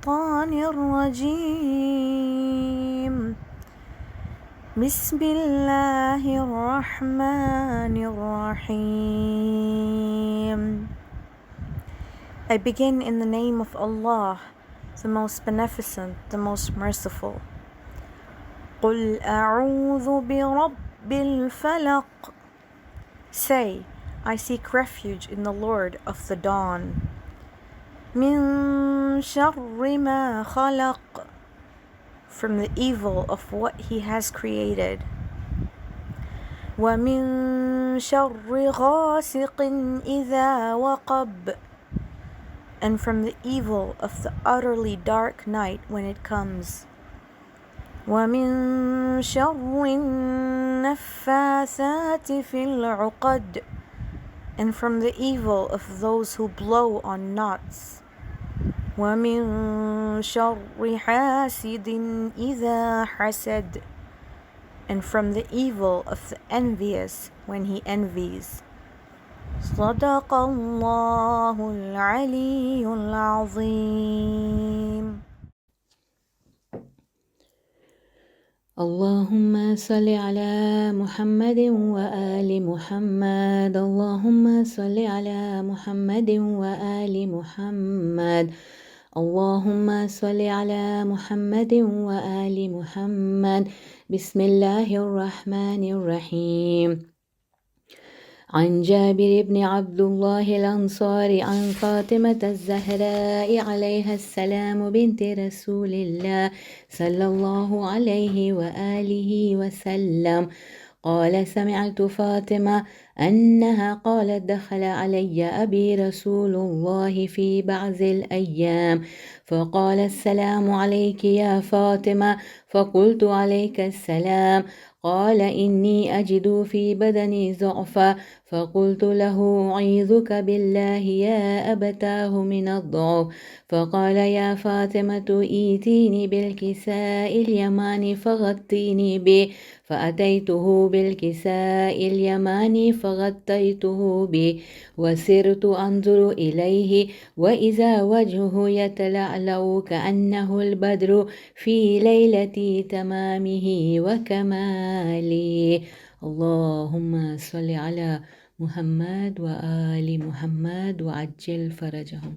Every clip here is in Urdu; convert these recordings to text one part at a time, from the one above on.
الشيطان الرجيم بسم الله الرحمن الرحيم. I begin in the name of Allah, the most beneficent, the most merciful. قُلْ أَعُوذُ بِرَبِّ الْفَلَقِ. Say, I seek refuge in the Lord of the dawn. مِن شَرِّ مَا خَلَقَ. From the evil of what He has created. وَمِن شَرِّ غَاسِقٍ إِذَا وَقَبَ. And from the evil of the utterly dark night when it comes. وَمِن شَرِّ النَّفَّاثَاتِ فِي الْعُقَدِ. And from the evil of those who blow on knots. وَمِن شَرِّ حَاسِدٍ إِذَا حَسَدَ. And from the evil of the envious when he envies. صدق الله العلي العظيم. اللهم صل على محمد وآل محمد. اللهم صل على محمد وآل محمد. اللهم صل على محمد وآل محمد. بسم الله الرحمن الرحيم. عن جابر بن عبد الله الأنصاري عن فاطمة الزهراء عليها السلام بنت رسول الله صلى الله عليه وآله وسلم قال سمعت فاطمة أنها قالت دخل علي أبي رسول الله في بعض الأيام فقال السلام عليك يا فاطمة فقلت عليك السلام قال إني أجد في بدني ضعفا فقلت له أعيذك بالله يا أبتاه من الضعف فقال يا فاطمة إيتيني بالكساء اليماني فغطيني به فأتيته بالكساء اليماني فغطيته به وسرت أنظر إليه وإذا وجهه يتلألأ كأنه البدر في ليلة تمامه وكماله. اللهم صل على محمد وآل محمد وعجل فرجهم.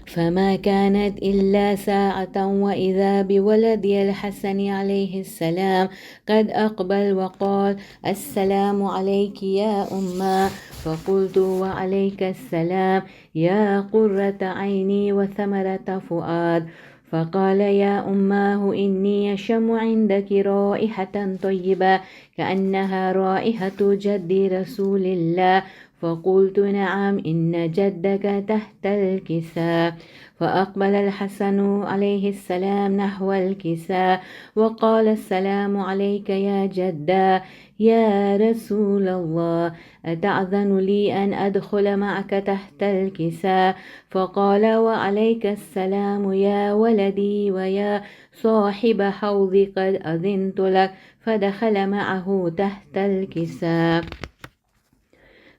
فما كانت إلا ساعة وإذا بولدي الحسن عليه السلام قد أقبل وقال السلام عليك يا أمه فقلت وعليك السلام يا قرة عيني وثمرة فؤاد فقال يا أماه إني أشم عندك رائحة طيبة كأنها رائحة جد رسول الله فقلت نعم إن جدك تحت الكساء فأقبل الحسن عليه السلام نحو الكساء وقال السلام عليك يا جدا يا رسول الله أتأذن لي أن أدخل معك تحت الكساء فقال وعليك السلام يا ولدي ويا صاحب حوضي قد أذنت لك فدخل معه تحت الكساء.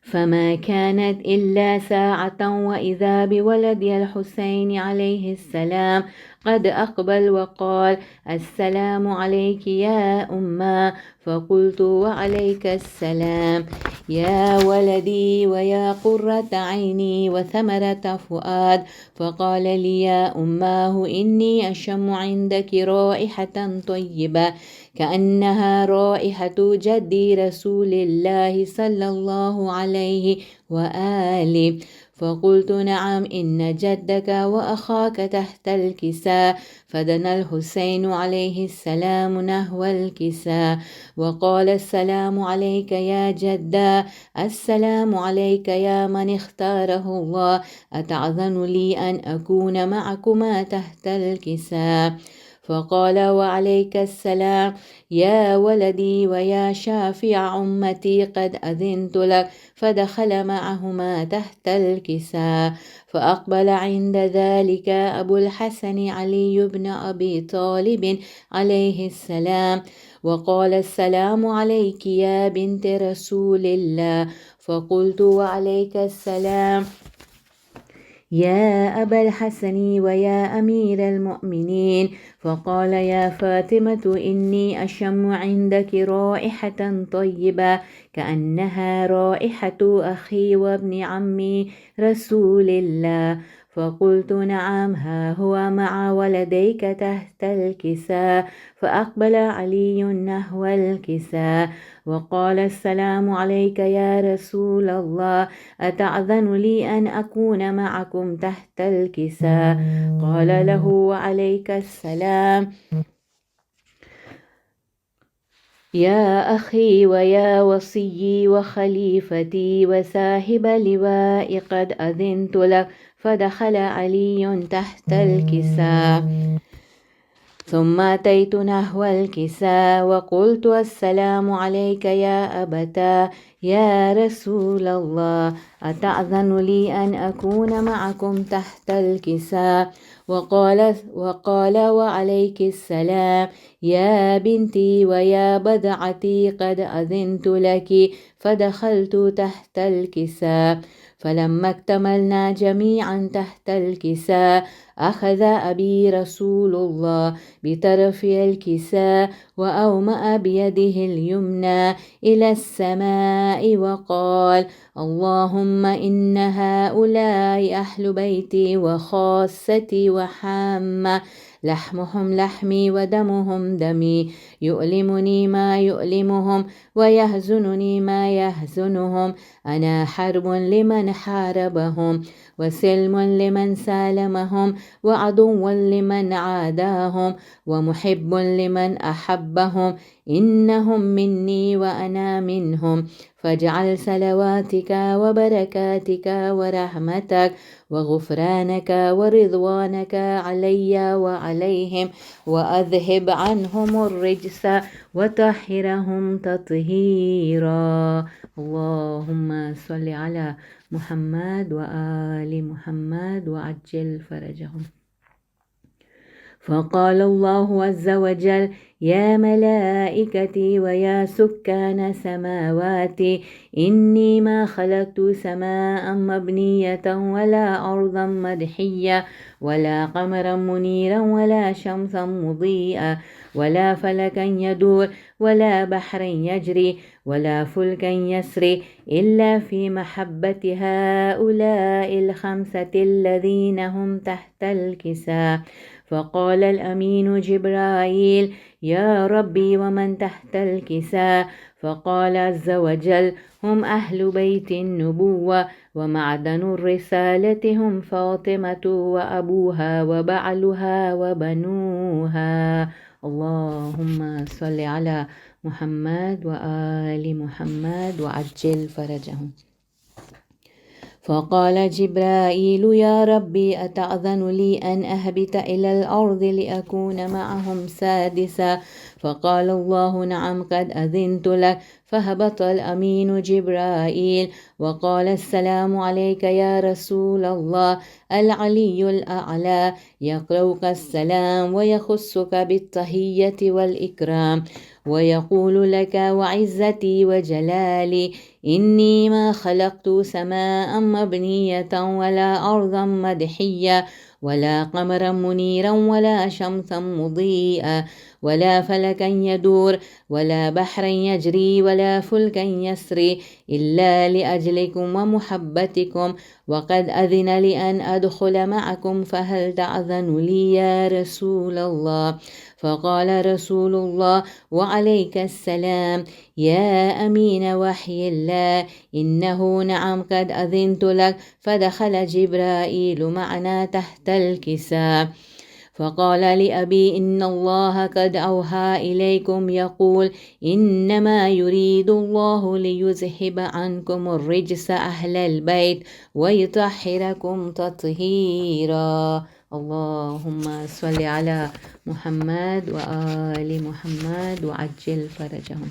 فما كانت إلا ساعة وإذا بولدي الحسين عليه السلام قد أقبل وقال السلام عليك يا أمه فقلت وعليك السلام يا ولدي ويا قرة عيني وثمرة فؤاد فقال لي يا أماه إني أشم عندك رائحة طيبة كأنها رائحة جدي رسول الله صلى الله عليه وآله فقلت نعم إن جدك وأخاك تحت الكساء فدنا الحسين عليه السلام نحو الكساء وقال السلام عليك يا جدا السلام عليك يا من اختاره الله أتأذن لي أن أكون معكما تحت الكساء فقال وعليك السلام يا ولدي ويا شافع أمتي قد أذنت لك فدخل معهما تحت الكساء فأقبل عند ذلك أبو الحسن علي بن أبي طالب عليه السلام وقال السلام عليك يا بنت رسول الله فقلت وعليك السلام يا أبا الحسن ويا أمير المؤمنين. فقال يا فاطمة إني أشم عندك رائحة طيبة كأنها رائحة أخي وابن عمي رسول الله. فقلت نعم، ها هو مع ولديك تحت الكساء. فأقبل علي نحو الكساء وقال السلام عليك يا رسول الله، أتأذن لي أن أكون معكم تحت الكساء؟ قال له وعليك السلام يا أخي ويا وصيي وخليفتي وساحب لواء، قد أذنت لك. فدخل علي تحت الكساء. ثم أتيت نحو الكساء وقلت السلام عليك يا أبتا يا رسول الله، أتأذن لي أن أكون معكم تحت الكساء؟ وقال وعليك السلام يا بنتي ويا بضعتي، قد أذنت لك. فدخلت تحت الكساء. فلما اكتملنا جميعا تحت الكساء أخذ أبي رسول الله بطرف الكساء وأومأ بيده اليمنى إلى السماء وقال اللهم إن هؤلاء أهل بيتي وخاصتي وحامة، لحمهم لحمي ودمهم دمي، يؤلمني ما يؤلمهم ويحزنني ما يحزنهم. أنا حرب لمن حاربهم وسلم لمن سالمهم وعدو لمن عاداهم ومحب لمن أحبهم. إنهم مني وأنا منهم. فاجعل صلواتك وبركاتك ورحمتك وغفرانك ورضوانك علي وعليهم، وأذهب عنهم الرجس وطهرهم تطهيرا. اللهم صل على محمد وآل محمد وعجل فرجهم. فقال الله عز وجل يا ملائكتي ويا سكان سماواتي، إني ما خلقت سماء مبنية ولا أرضا مدحية ولا قمرا منيرا ولا شمسا مضيئة ولا فلكا يدور ولا بحرا يجري ولا فلكا يسري إلا في محبة هؤلاء الخمسة الذين هم تحت الكساء. فقال الأمين جبرائيل يا ربي ومن تحت الكساء؟ فقال عز وجل هم أهل بيت النبوة ومعدن الرسالة، هم فاطمة وأبوها وبعلها وبنوها. اللهم صل على محمد وآل محمد وعجل فرجهم. فقال جبرائيل يا ربي أتأذن لي أن أهبط إلى الأرض لأكون معهم سادسا؟ فقال الله نعم قد أذنت لك. فهبط الأمين جبرائيل وقال السلام عليك يا رسول الله. العلي الأعلى يقرؤك السلام ويخصك بالتحية والإكرام ويقول لك وعزتي وجلالي إني ما خلقت سماء مبنية ولا أرضا مدحية ولا قمرا منيرا ولا شمسا مضيئة ولا فلكا يدور ولا بحرا يجري ولا فلكا يسري إلا لأجلكم ومحبتكم، وقد أذن لي أن أدخل معكم، فهل تأذن لي يا رسول الله؟ فقال رسول الله وعليك السلام يا أمين وحي الله، إنه نعم قد أذنت لك. فدخل جبرائيل معنا تحت الكساء. فقال لأبي إن الله قد أوحى إليكم يقول إنما يريد الله ليذهب عنكم الرجس أهل البيت ويطهركم تطهيرا. اللهم صل على محمد وآل محمد وعجل فرجهم.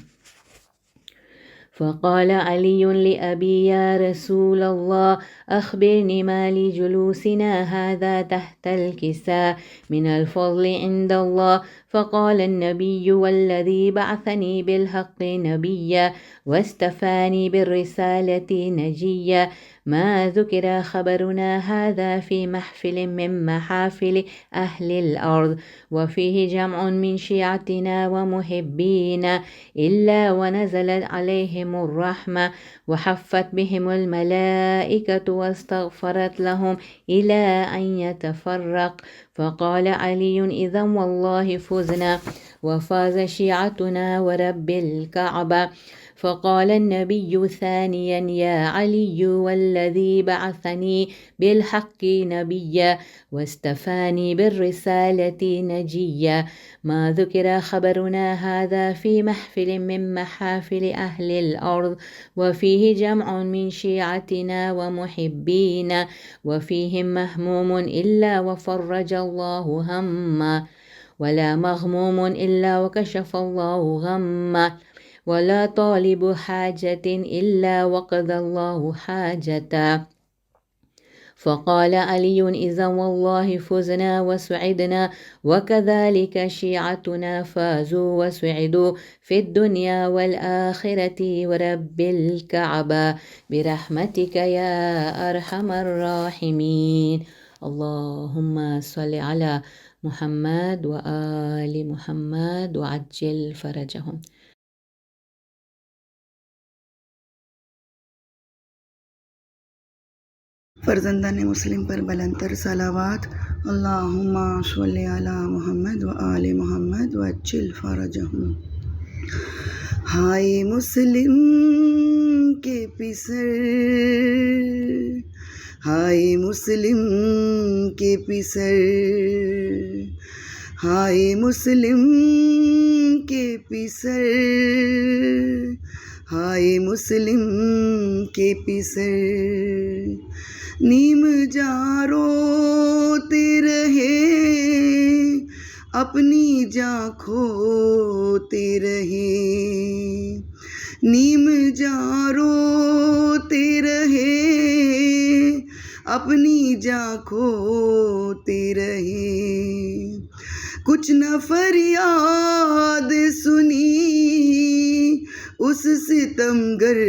فقال علي لأبي يا رسول الله أخبرني ما لجلوسنا هذا تحت الكساء من الفضل عند الله. فقال النبي والذي بعثني بالحق نبيا واستفاني بالرسالة نجيا ما ذكر خبرنا هذا في محفل من محافل أهل الأرض وفيه جمع من شيعتنا ومحبينا إلا ونزلت عليهم الرحمة وحفت بهم الملائكة واستغفرت لهم إلى أن يتفرق. فقال علي إذا والله فزنا وفاز شيعتنا ورب الكعبة. فقال النبي ثانيا يا علي والذي بعثني بالحق نبيا واستفاني بالرسالة نجيا ما ذكر خبرنا هذا في محفل من محافل أهل الأرض وفيه جمع من شيعتنا ومحبينا وفيهم مهموم إلا وفرج الله همه ولا مغموم إلا وكشف الله غمه ولا طالب حاجة إلا وقضى الله حاجته. فقال علي إذا والله فزنا وسعدنا وكذلك شيعتنا فازوا وسعدوا في الدنيا والآخرة ورب الكعبة برحمتك يا أرحم الراحمين. اللهم صل على محمد وآل محمد وعجل فرجهم. فرزندان مسلم پر بلندتر صلوات. اللہم صلی علی محمد و آل محمد و عجل فرجہم. ہائے مسلم کے پسر، ہائے مسلم کے پسر، ہائے مسلم کے پسر، ہائے مسلم کے پسر. نیم جاں روتے رہے اپنی جاں کھوتے رہے، نیم جاں روتے رہے اپنی جاں کھوتے رہے. کچھ نہ فریاد سنی اس ستمگر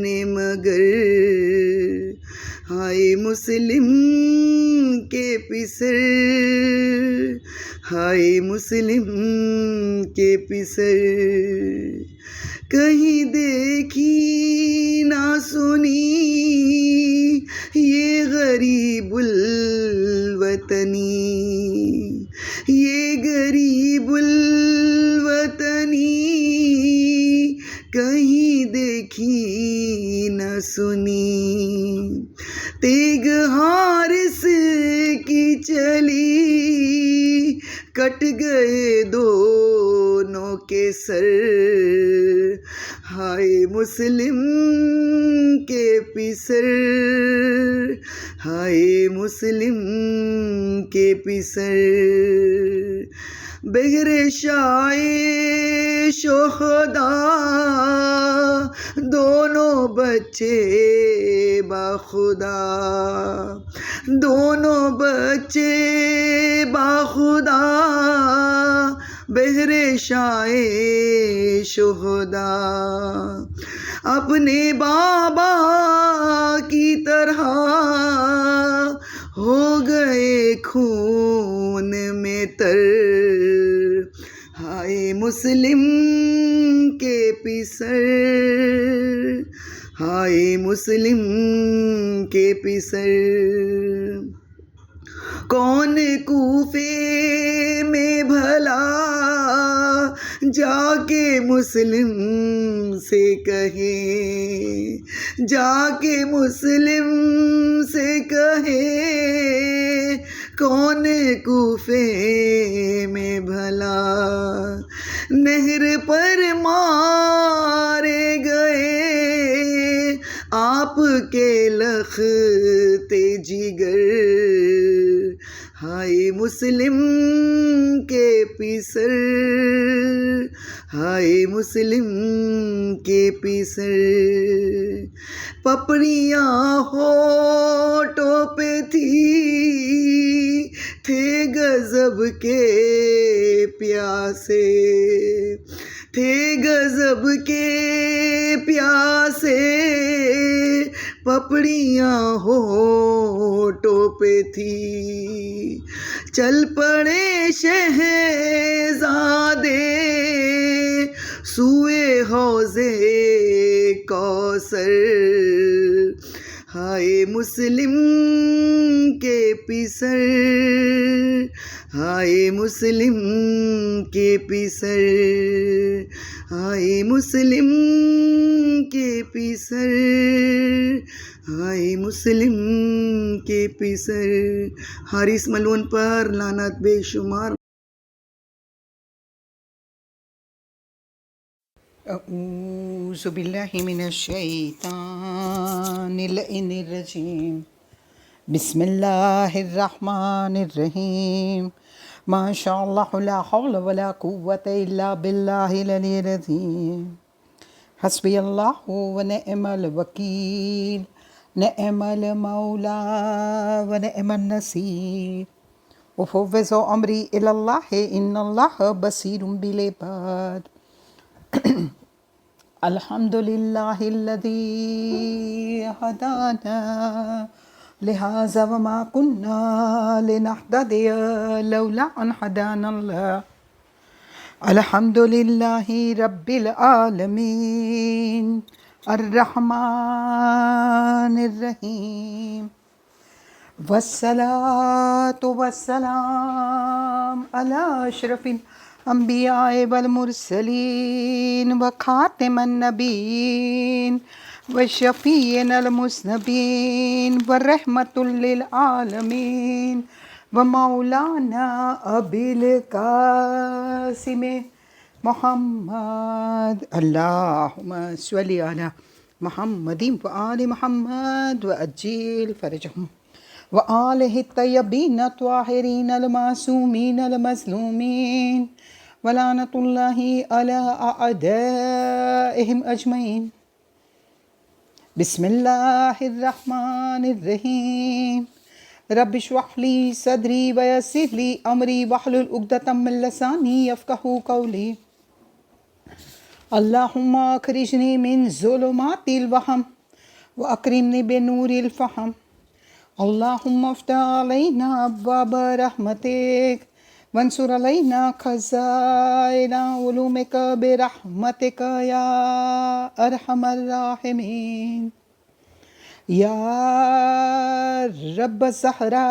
نے مگر، ہائے مسلم کے پسر، ہائے مسلم کے پسر. کہیں دیکھی نہ سنی یہ غریب الوطنی، یہ غریب الوطنی کہیں دیکھی نہ سنی. تیگ حارس کی چلی کٹ گئے دونوں کے سر، ہائے مسلم کے پسر، ہائے مسلم کے پسر. بہر شائے شہداء دونوں بچے باخدا، دونوں بچے باخدا بہر شائے شہداء. اپنے بابا کی طرح ہو گئے خون میں تر، ہائے مسلم کے پسر، ہائے مسلم کے پسر. کون کوفے میں بھلا جا کے مسلم سے کہے، جا کے مسلم سے کہے، کون کوفے میں بھلا. نہر پر مارے گئے آپ کے لختے جگر، ہائے مسلم کے پسر، ہائے مسلم کے پسر. پپڑیاں ہونٹوں پہ تھے غضب کے پیاسے، تھے غضب کے پیاسے. پپڑیاں ہونٹوں پہ تھی، چل پڑے شہزادے سوئے حوض کوثر، ہائے مسلم کے پسر، ہائے مسلم کے پسر، ہائے مسلم کے پسر، ہائے مسلم کے پسر۔ حارث ملعون پر لعنت بے شمار۔ اعوذ باللہ من الشیطان اللعین الرجیم، بسم اللہ الرحمن الرحیم، ما شاء اللہ لا حول ولا قوة الا باللہ العلی العظیم، حسبی اللہ ونعم الوکیل، نعم المولا ونعم النصیر، وفوض امری الی اللہ ان اللہ بصیر بالعباد۔ الحمد للہ الذی ہدانا لہذا وما کنا لنہتدی لولا ان ہدانا اللہ، الحمد للہ رب العالمین الرحمن الرحیم، والصلاة والسلام علی اشرف الانبیاء والمرسلین وخاتم النبیین وشفیعنا المذنبین ورحمۃ للعالمین ومولانا ابی القاسم محمد، اللہم صلی علی محمد وآل محمد وعجل فرجہم وآلہ الطیبین الطاہرین المعصومین المظلومین ولعنۃ اللہ علی اعدائہم اجمعین۔ بسم اللہ الرحمن الرحیم، رب اشرح لی صدری ویسر لی امری واحلل عقدۃ من لسانی یفقہوا قولی، اللہم اخرجنی من ظلمات الوہم واکرمنی بنور الفہم، اللہم افتح علینا ابواب رحمتک وانصر علینا خزائن علومک برحمتک یا ارحم الراحمین، یا رب زہرا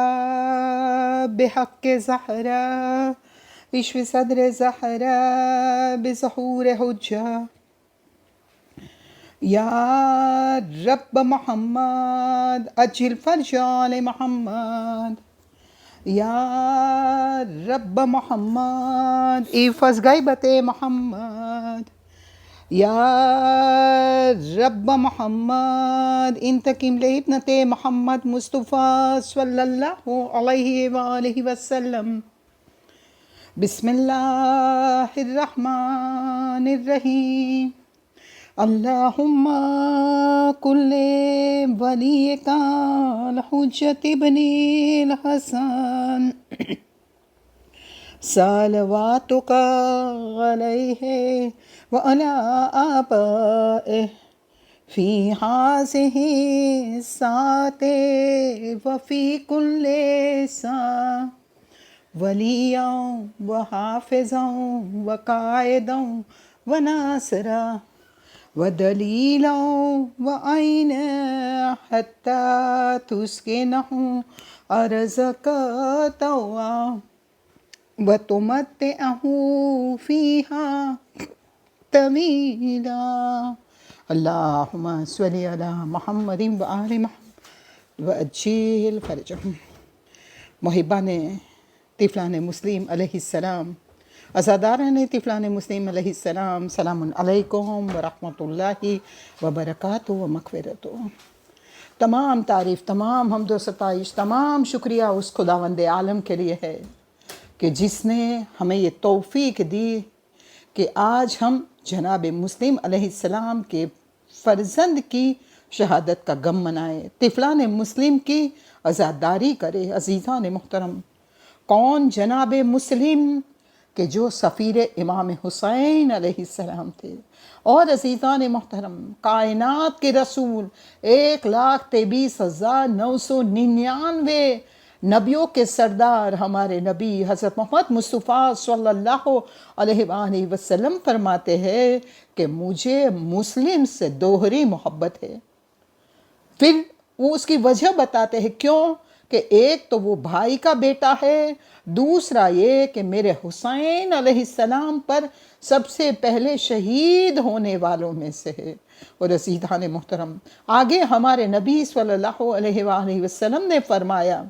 بحق زہرا اشف صدر زہرا بظہور حجہ، یا رب محمد اجل فرج آل محمد، یا رب محمد احفظ غیبت محمد، یا رب محمد انتقم لابنت محمد مصطفیٰ صلی اللہ علیہ وآلہ وسلم۔ بسم اللہ الرحمن الرحیم، اللہم کل ولیک الحجۃ ابن الحسن صلواتک علیہ وعلی آبائہ فی ہذہ الساعۃ وفی کل ساعۃ ولیٰ وحافظا وقائدا وناصرا ودلیلا وعینا حتی تسکنہ ارضک طوعا وتمتعہ فیہا طویلا۔ اللہم صلی علی محمد وآل محمد وعجل فرجہم۔ محبان طفلان مسلم علیہ السلام، عزاداران طفلان مسلم علیہ السلام، سلام علیکم ورحمۃ اللہ وبرکاتہ و مغفرتہ۔ تمام تعریف، تمام حمد و ستائش، تمام شکریہ اس خداوند عالم کے لیے ہے کہ جس نے ہمیں یہ توفیق دی کہ آج ہم جناب مسلم علیہ السلام کے فرزند کی شہادت کا غم منائے، طفلان مسلم کی عزاداری کرے۔ عزیزان محترم، کون جناب مسلم کہ جو سفیر امام حسین علیہ السلام تھے، اور عزیزان محترم کائنات کے رسول 1,23,999 نبیوں کے سردار ہمارے نبی حضرت محمد مصطفیٰ صلی اللہ علیہ وآلہ وسلم فرماتے ہیں کہ مجھے مسلم سے دوہری محبت ہے۔ پھر وہ اس کی وجہ بتاتے ہیں، کیوں کہ ایک تو وہ بھائی کا بیٹا ہے، دوسرا یہ کہ میرے حسین علیہ السلام پر سب سے پہلے شہید ہونے والوں میں سے ہے۔ اور عزیزان محترم آگے ہمارے نبی صلی اللہ علیہ وآلہ وسلم نے فرمایا،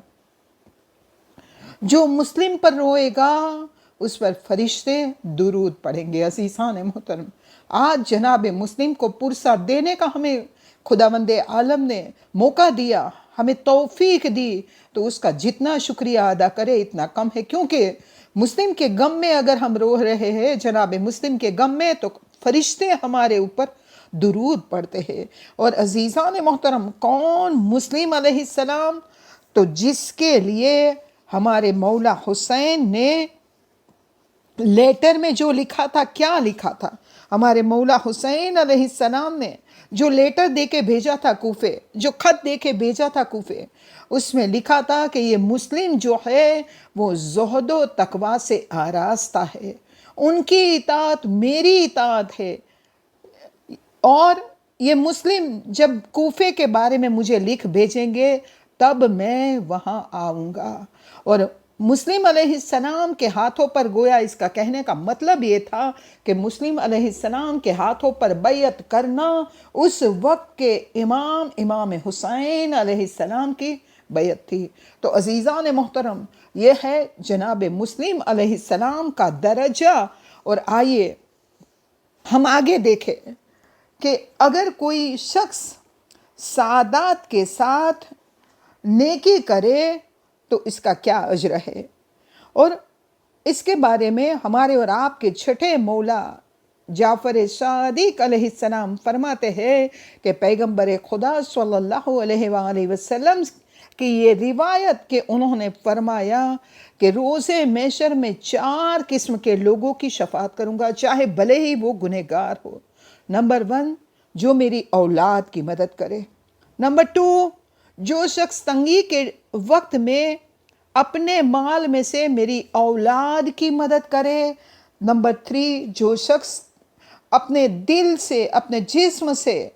جو مسلم پر روئے گا اس پر فرشتے درود پڑھیں گے۔ عزیزان محترم آج جناب مسلم کو پرسہ دینے کا ہمیں خداوند عالم نے موقع دیا، ہمیں توفیق دی، تو اس کا جتنا شکریہ ادا کرے اتنا کم ہے، کیونکہ مسلم کے غم میں اگر ہم رو رہے ہیں، جناب مسلم کے غم میں، تو فرشتے ہمارے اوپر درود پڑھتے ہیں۔ اور عزیزان محترم کون مسلم علیہ السلام؟ تو جس کے لیے ہمارے مولا حسین نے لیٹر میں جو لکھا تھا، کیا لکھا تھا؟ ہمارے مولا حسین علیہ السلام نے جو لیٹر دے کے بھیجا تھا کوفے، جو خط دے کے بھیجا تھا کوفے، اس میں لکھا تھا کہ یہ مسلم جو ہے وہ زہد و تقوی سے آراستہ ہے، ان کی اطاعت میری اطاعت ہے، اور یہ مسلم جب کوفے کے بارے میں مجھے لکھ بھیجیں گے تب میں وہاں آؤں گا۔ اور مسلم علیہ السلام کے ہاتھوں پر، گویا اس کا کہنے کا مطلب یہ تھا کہ مسلم علیہ السلام کے ہاتھوں پر بیعت کرنا اس وقت کے امام حسین علیہ السلام کی بیعت تھی۔ تو عزیزان محترم یہ ہے جناب مسلم علیہ السلام کا درجہ۔ اور آئیے ہم آگے دیکھیں کہ اگر کوئی شخص سعادت کے ساتھ نیکی کرے تو اس کا کیا اجر ہے، اور اس کے بارے میں ہمارے اور آپ کے چھٹے مولا جعفر صادق علیہ السلام فرماتے ہیں کہ پیغمبر خدا صلی اللہ علیہ وآلہ وسلم کی یہ روایت کہ انہوں نے فرمایا کہ روز محشر میں 4 قسم کے لوگوں کی شفاعت کروں گا، چاہے بھلے ہی وہ گنہگار ہو۔ نمبر 1 جو میری اولاد کی مدد کرے، نمبر 2 جو شخص تنگی کے وقت میں اپنے مال میں سے میری اولاد کی مدد کرے، نمبر 3 جو شخص اپنے دل سے، اپنے جسم سے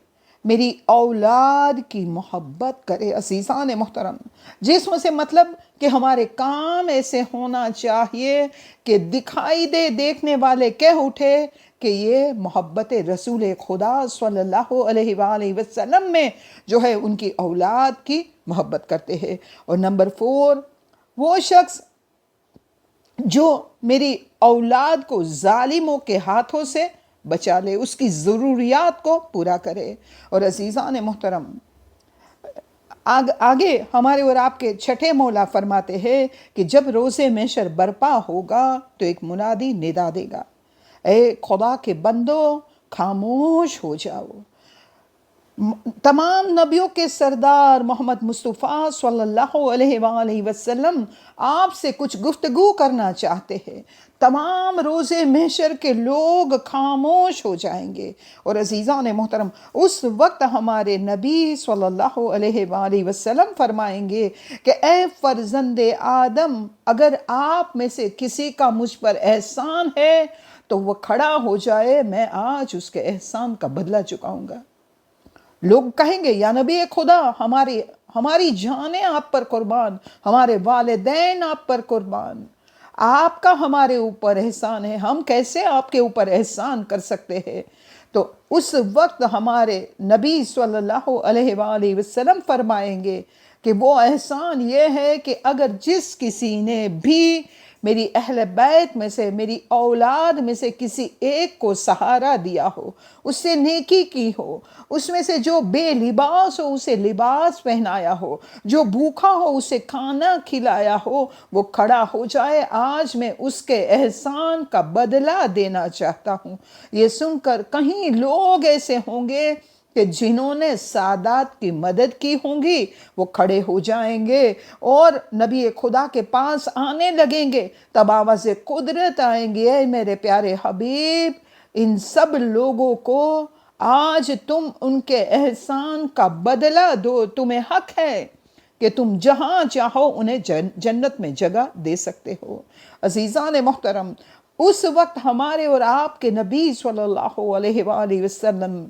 میری اولاد کی محبت کرے۔ عزیزان محترم جسم سے مطلب کہ ہمارے کام ایسے ہونا چاہیے کہ دکھائی دے، دیکھنے والے کہہ اٹھے کہ یہ محبت رسول خدا صلی اللہ علیہ وآلہ وسلم میں جو ہے ان کی اولاد کی محبت کرتے ہیں۔ اور نمبر 4 وہ شخص جو میری اولاد کو ظالموں کے ہاتھوں سے بچا لے، اس کی ضروریات کو پورا کرے۔ اور عزیزان محترم آگے ہمارے اور آپ کے چھٹے مولا فرماتے ہیں کہ جب روز محشر برپا ہوگا تو ایک منادی ندا دے گا، اے خدا کے بندو خاموش ہو جاؤ، تمام نبیوں کے سردار محمد مصطفیٰ صلی اللہ علیہ وآلہ وسلم آپ سے کچھ گفتگو کرنا چاہتے ہیں۔ تمام روز محشر کے لوگ خاموش ہو جائیں گے، اور عزیزان محترم اس وقت ہمارے نبی صلی اللہ علیہ وآلہ وسلم فرمائیں گے کہ اے فرزند آدم، اگر آپ میں سے کسی کا مجھ پر احسان ہے تو وہ کھڑا ہو جائے، میں آج اس کے احسان کا بدلہ چکاؤں گا۔ لوگ کہیں گے یا نبی خدا ہماری جانیں آپ پر قربان، ہمارے والدین آپ پر قربان، آپ کا ہمارے اوپر احسان ہے، ہم کیسے آپ کے اوپر احسان کر سکتے ہیں؟ تو اس وقت ہمارے نبی صلی اللہ علیہ وآلہ وسلم فرمائیں گے کہ وہ احسان یہ ہے کہ اگر جس کسی نے بھی میری اہل بیت میں سے، میری اولاد میں سے کسی ایک کو سہارا دیا ہو، اس سے نیکی کی ہو، اس میں سے جو بے لباس ہو اسے لباس پہنایا ہو، جو بھوکا ہو اسے کھانا کھلایا ہو، وہ کھڑا ہو جائے، آج میں اس کے احسان کا بدلہ دینا چاہتا ہوں۔ یہ سن کر کہیں لوگ ایسے ہوں گے کہ جنہوں نے سادات کی مدد کی ہوں گی وہ کھڑے ہو جائیں گے اور نبی خدا کے پاس آنے لگیں گے، تب آواز قدرت آئیں گی، اے میرے پیارے حبیب ان سب لوگوں کو آج تم ان کے احسان کا بدلہ دو، تمہیں حق ہے کہ تم جہاں چاہو انہیں جنت میں جگہ دے سکتے ہو۔ عزیزان محترم، اس وقت ہمارے اور آپ کے نبی صلی اللہ علیہ وآلہ وسلم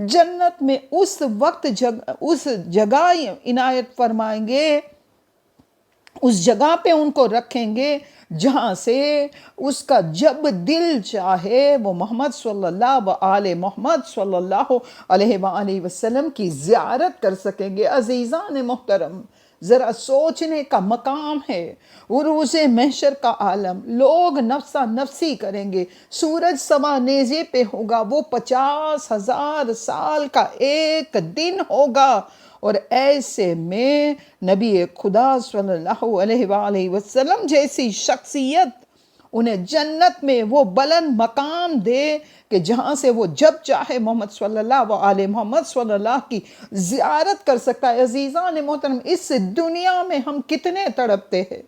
جنت میں اس وقت اس جگہ عنایت فرمائیں گے، اس جگہ پہ ان کو رکھیں گے جہاں سے اس کا جب دل چاہے وہ محمد صلی اللہ علیہ وآلہ وسلم کی زیارت کر سکیں گے۔ عزیزان محترم، ذرا سوچنے کا مقام ہے، وہ روز محشر کا عالم، لوگ نفسا نفسی کریں گے، سورج سوا نیزے پہ ہوگا، وہ 50,000 سال کا ایک دن ہوگا، اور ایسے میں نبی خدا صلی اللہ علیہ وآلہ وسلم جیسی شخصیت انہیں جنت میں وہ بلند مقام دے کہ جہاں سے وہ جب چاہے محمد صلی اللہ کی زیارت کر سکتا ہے۔ عزیزان محترم، اس دنیا میں ہم کتنے تڑپتے ہیں،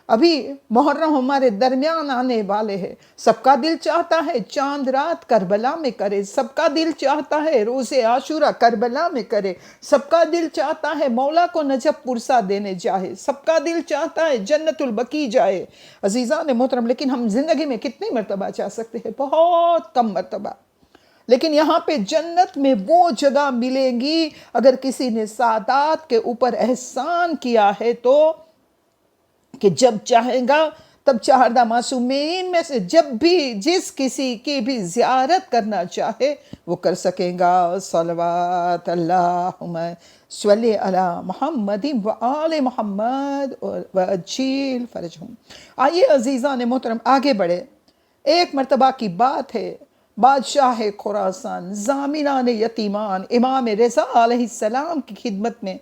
ابھی محرم ہمارے درمیان آنے والے ہیں، سب کا دل چاہتا ہے چاند رات کربلا میں کرے، سب کا دل چاہتا ہے روز عاشورہ کربلا میں کرے، سب کا دل چاہتا ہے مولا کو نجف پرسا دینے جائے، سب کا دل چاہتا ہے جنت البقیع جائے۔ عزیزان محترم، لیکن ہم زندگی میں کتنی مرتبہ چاہ سکتے ہیں؟ بہت کم مرتبہ۔ لیکن یہاں پہ جنت میں وہ جگہ ملے گی اگر کسی نے سادات کے اوپر احسان کیا ہے تو، کہ جب چاہے گا تب چہاردہ معصومین میں سے جب بھی جس کسی کی بھی زیارت کرنا چاہے وہ کر سکیں گا۔ صلوات اللہم صلی علی محمد و آل محمد و عجل فرجہم۔ آئیے عزیزان محترم آگے بڑھے۔ ایک مرتبہ کی بات ہے، بادشاہ خراسان ضامنان یتیمان امام رضا علیہ السلام کی خدمت میں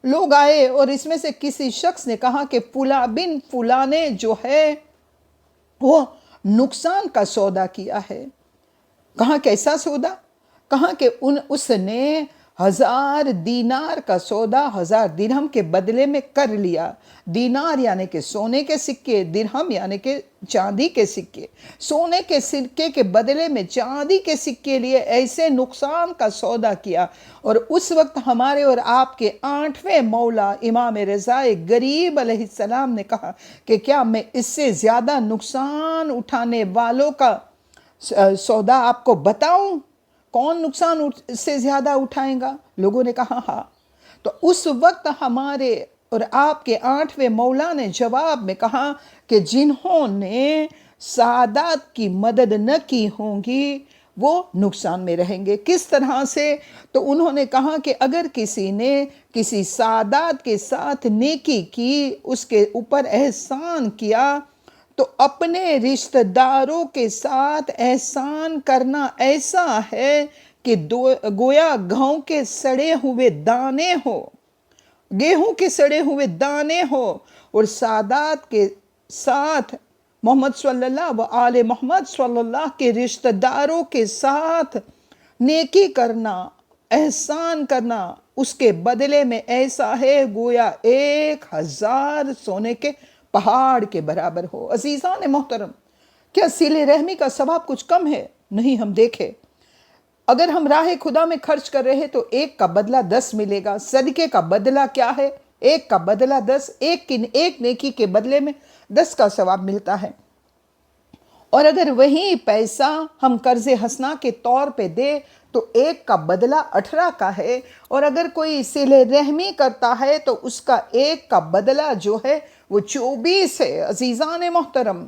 لوگ آئے، اور اس میں سے کسی شخص نے کہا کہ فلاں بن فلاں نے جو ہے وہ نقصان کا سودا کیا ہے۔ کہاں کیسا سودا؟ کہاں کہ اس نے 1000 دینار کا سودا 1000 درہم کے بدلے میں کر لیا۔ دینار یعنی کہ سونے کے سکے، درہم یعنی کہ چاندی کے سکے، سونے کے سکے کے بدلے میں چاندی کے سکے لیے ایسے نقصان کا سودا کیا۔ اور اس وقت ہمارے اور آپ کے 8ویں مولا امام رضا غریب علیہ السلام نے کہا کہ کیا میں اس سے زیادہ نقصان اٹھانے والوں کا سودا آپ کو بتاؤں؟ کون نقصان سے زیادہ اٹھائیں گا؟ لوگوں نے کہا ہاں۔ تو اس وقت ہمارے اور آپ کے 8ویں مولا نے جواب میں کہا کہ جنہوں نے سادات کی مدد نہ کی ہوں گی وہ نقصان میں رہیں گے۔ کس طرح سے؟ تو انہوں نے کہا کہ اگر کسی نے کسی سادات کے ساتھ نیکی کی، اس کے اوپر احسان کیا، تو اپنے رشتہ داروں کے ساتھ احسان کرنا ایسا ہے کہ گویا گیہوں کے سڑے ہوئے دانے ہو، گیہوں کے سڑے ہوئے دانے ہو۔ اور سادات کے ساتھ محمد صلی اللہ و آل محمد صلی اللہ کے رشتہ داروں کے ساتھ نیکی کرنا، احسان کرنا، اس کے بدلے میں ایسا ہے گویا 1000 سونے کے پہاڑ کے برابر ہو۔ عزیزان محترم، کیا صلہ رحمی کا ثواب کچھ کم ہے؟ نہیں، ہم دیکھیں اگر ہم راہ خدا میں خرچ کر رہے تو 1 کا بدلہ 10 ملے گا۔ صدقے کا بدلہ کیا ہے؟ 1 کا بدلہ 10، ایک نیکی کے بدلے میں 10 کا ثواب ملتا ہے۔ اور اگر وہی پیسہ ہم قرض حسنہ کے طور پہ دے تو 1 کا بدلہ 18 کا ہے، اور اگر کوئی صلہ رحمی کرتا ہے تو اس کا 1 کا بدلہ جو ہے وہ 24 ہے۔ عزیزان محترم،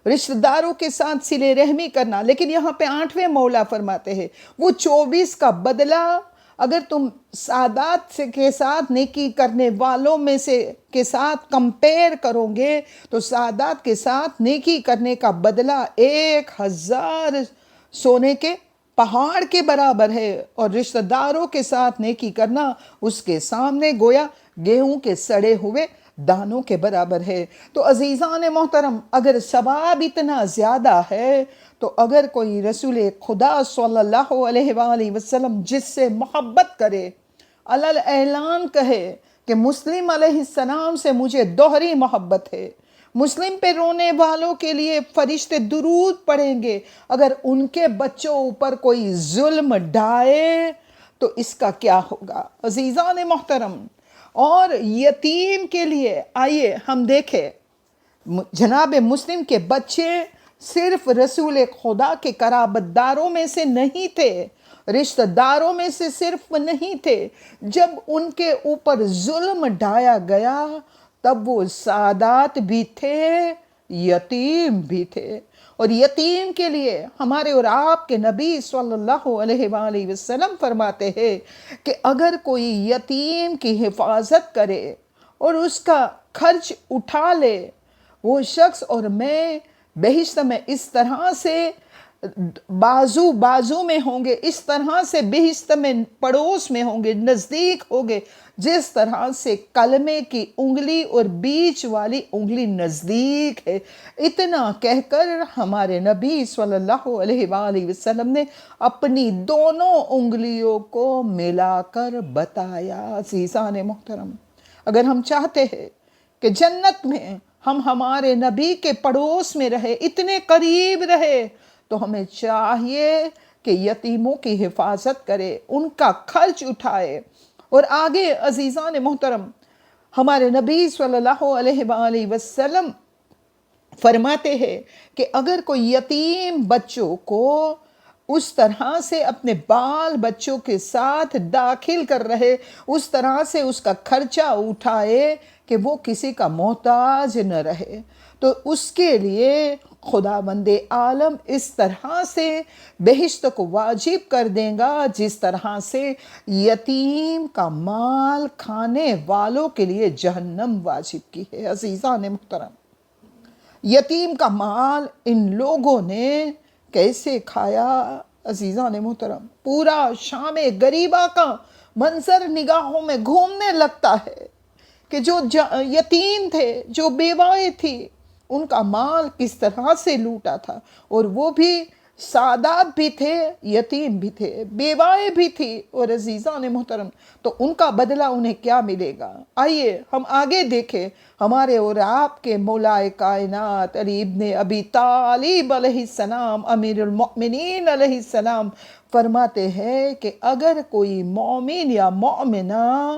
رشتہ داروں کے ساتھ صلہ رحمی کرنا، لیکن یہاں پہ 8ویں مولا فرماتے ہیں وہ 24 کا بدلہ اگر تم سادات کے ساتھ نیکی کرنے والوں میں سے کے ساتھ کمپیئر کرو گے تو سادات کے ساتھ نیکی کرنے کا بدلہ 1000 سونے کے پہاڑ کے برابر ہے، اور رشتہ داروں کے ساتھ نیکی کرنا اس کے سامنے گویا گیہوں کے سڑے ہوئے دانوں کے برابر ہے۔ تو عزیزان محترم، اگر ثواب اتنا زیادہ ہے تو اگر کوئی رسول خدا صلی اللہ علیہ وآلہ وسلم جس سے محبت کرے، علل اعلان کہے کہ مسلم علیہ السلام سے مجھے دوہری محبت ہے، مسلم پہ رونے والوں کے لیے فرشتے درود پڑھیں گے، اگر ان کے بچوں اوپر کوئی ظلم ڈھائے تو اس کا کیا ہوگا؟ عزیزان محترم، اور یتیم کے لیے آئیے ہم دیکھیں، جناب مسلم کے بچے صرف رسول خدا کے قرابت داروں میں سے نہیں تھے، رشتہ داروں میں سے صرف نہیں تھے، جب ان کے اوپر ظلم ڈھایا گیا تب وہ سادات بھی تھے، یتیم بھی تھے۔ اور یتیم کے لیے ہمارے اور آپ کے نبی صلی اللہ علیہ وآلہ وسلم فرماتے ہیں کہ اگر کوئی یتیم کی حفاظت کرے اور اس کا خرچ اٹھا لے، وہ شخص اور میں بہشت میں اس طرح سے بازو بازو میں ہوں گے، اس طرح سے بہشت میں پڑوس میں ہوں گے، نزدیک ہوں گے، جس طرح سے کلمے کی انگلی اور بیچ والی انگلی نزدیک ہے۔ اتنا کہہ کر ہمارے نبی صلی اللہ علیہ وآلہ وسلم نے اپنی دونوں انگلیوں کو ملا کر بتایا۔ عزیزان محترم، اگر ہم چاہتے ہیں کہ جنت میں ہم ہمارے نبی کے پڑوس میں رہے، اتنے قریب رہے، تو ہمیں چاہیے کہ یتیموں کی حفاظت کرے، ان کا خرچ اٹھائے۔ اور آگے عزیزان محترم، ہمارے نبی صلی اللہ علیہ وآلہ وسلم فرماتے ہیں کہ اگر کوئی یتیم بچوں کو اس طرح سے اپنے بال بچوں کے ساتھ داخل کر رہے، اس طرح سے اس کا خرچہ اٹھائے کہ وہ کسی کا محتاج نہ رہے، تو اس کے لیے خداوند عالم اس طرح سے بہشت کو واجب کر دے گا جس طرح سے یتیم کا مال کھانے والوں کے لیے جہنم واجب کی ہے۔ عزیزان محترم، یتیم کا مال ان لوگوں نے کیسے کھایا؟ عزیزان محترم، پورا شام غریبہ کا منظر نگاہوں میں گھومنے لگتا ہے کہ جو یتیم تھے، جو بیوائیں تھی، ان کا مال کس طرح سے لوٹا تھا، اور وہ بھی سادات بھی تھے، یتیم بھی تھے، بیوائیں بھی تھی۔ اور عزیزان محترم، تو ان کا بدلہ انہیں کیا ملے گا؟ آئیے ہم آگے دیکھیں، ہمارے اور آپ کے مولا کائنات علی ابن ابی طالب علیہ السلام، امیر المؤمنین علیہ السلام فرماتے ہیں کہ اگر کوئی مومن یا مومنہ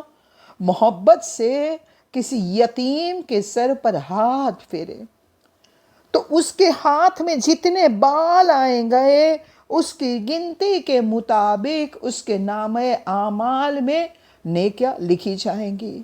محبت سے کسی یتیم کے سر پر ہاتھ پھیرے تو اس کے ہاتھ میں جتنے بال آئیں گے اس کی گنتی کے مطابق اس کے نامہ اعمال میں نیکیاں لکھی جائیں گی۔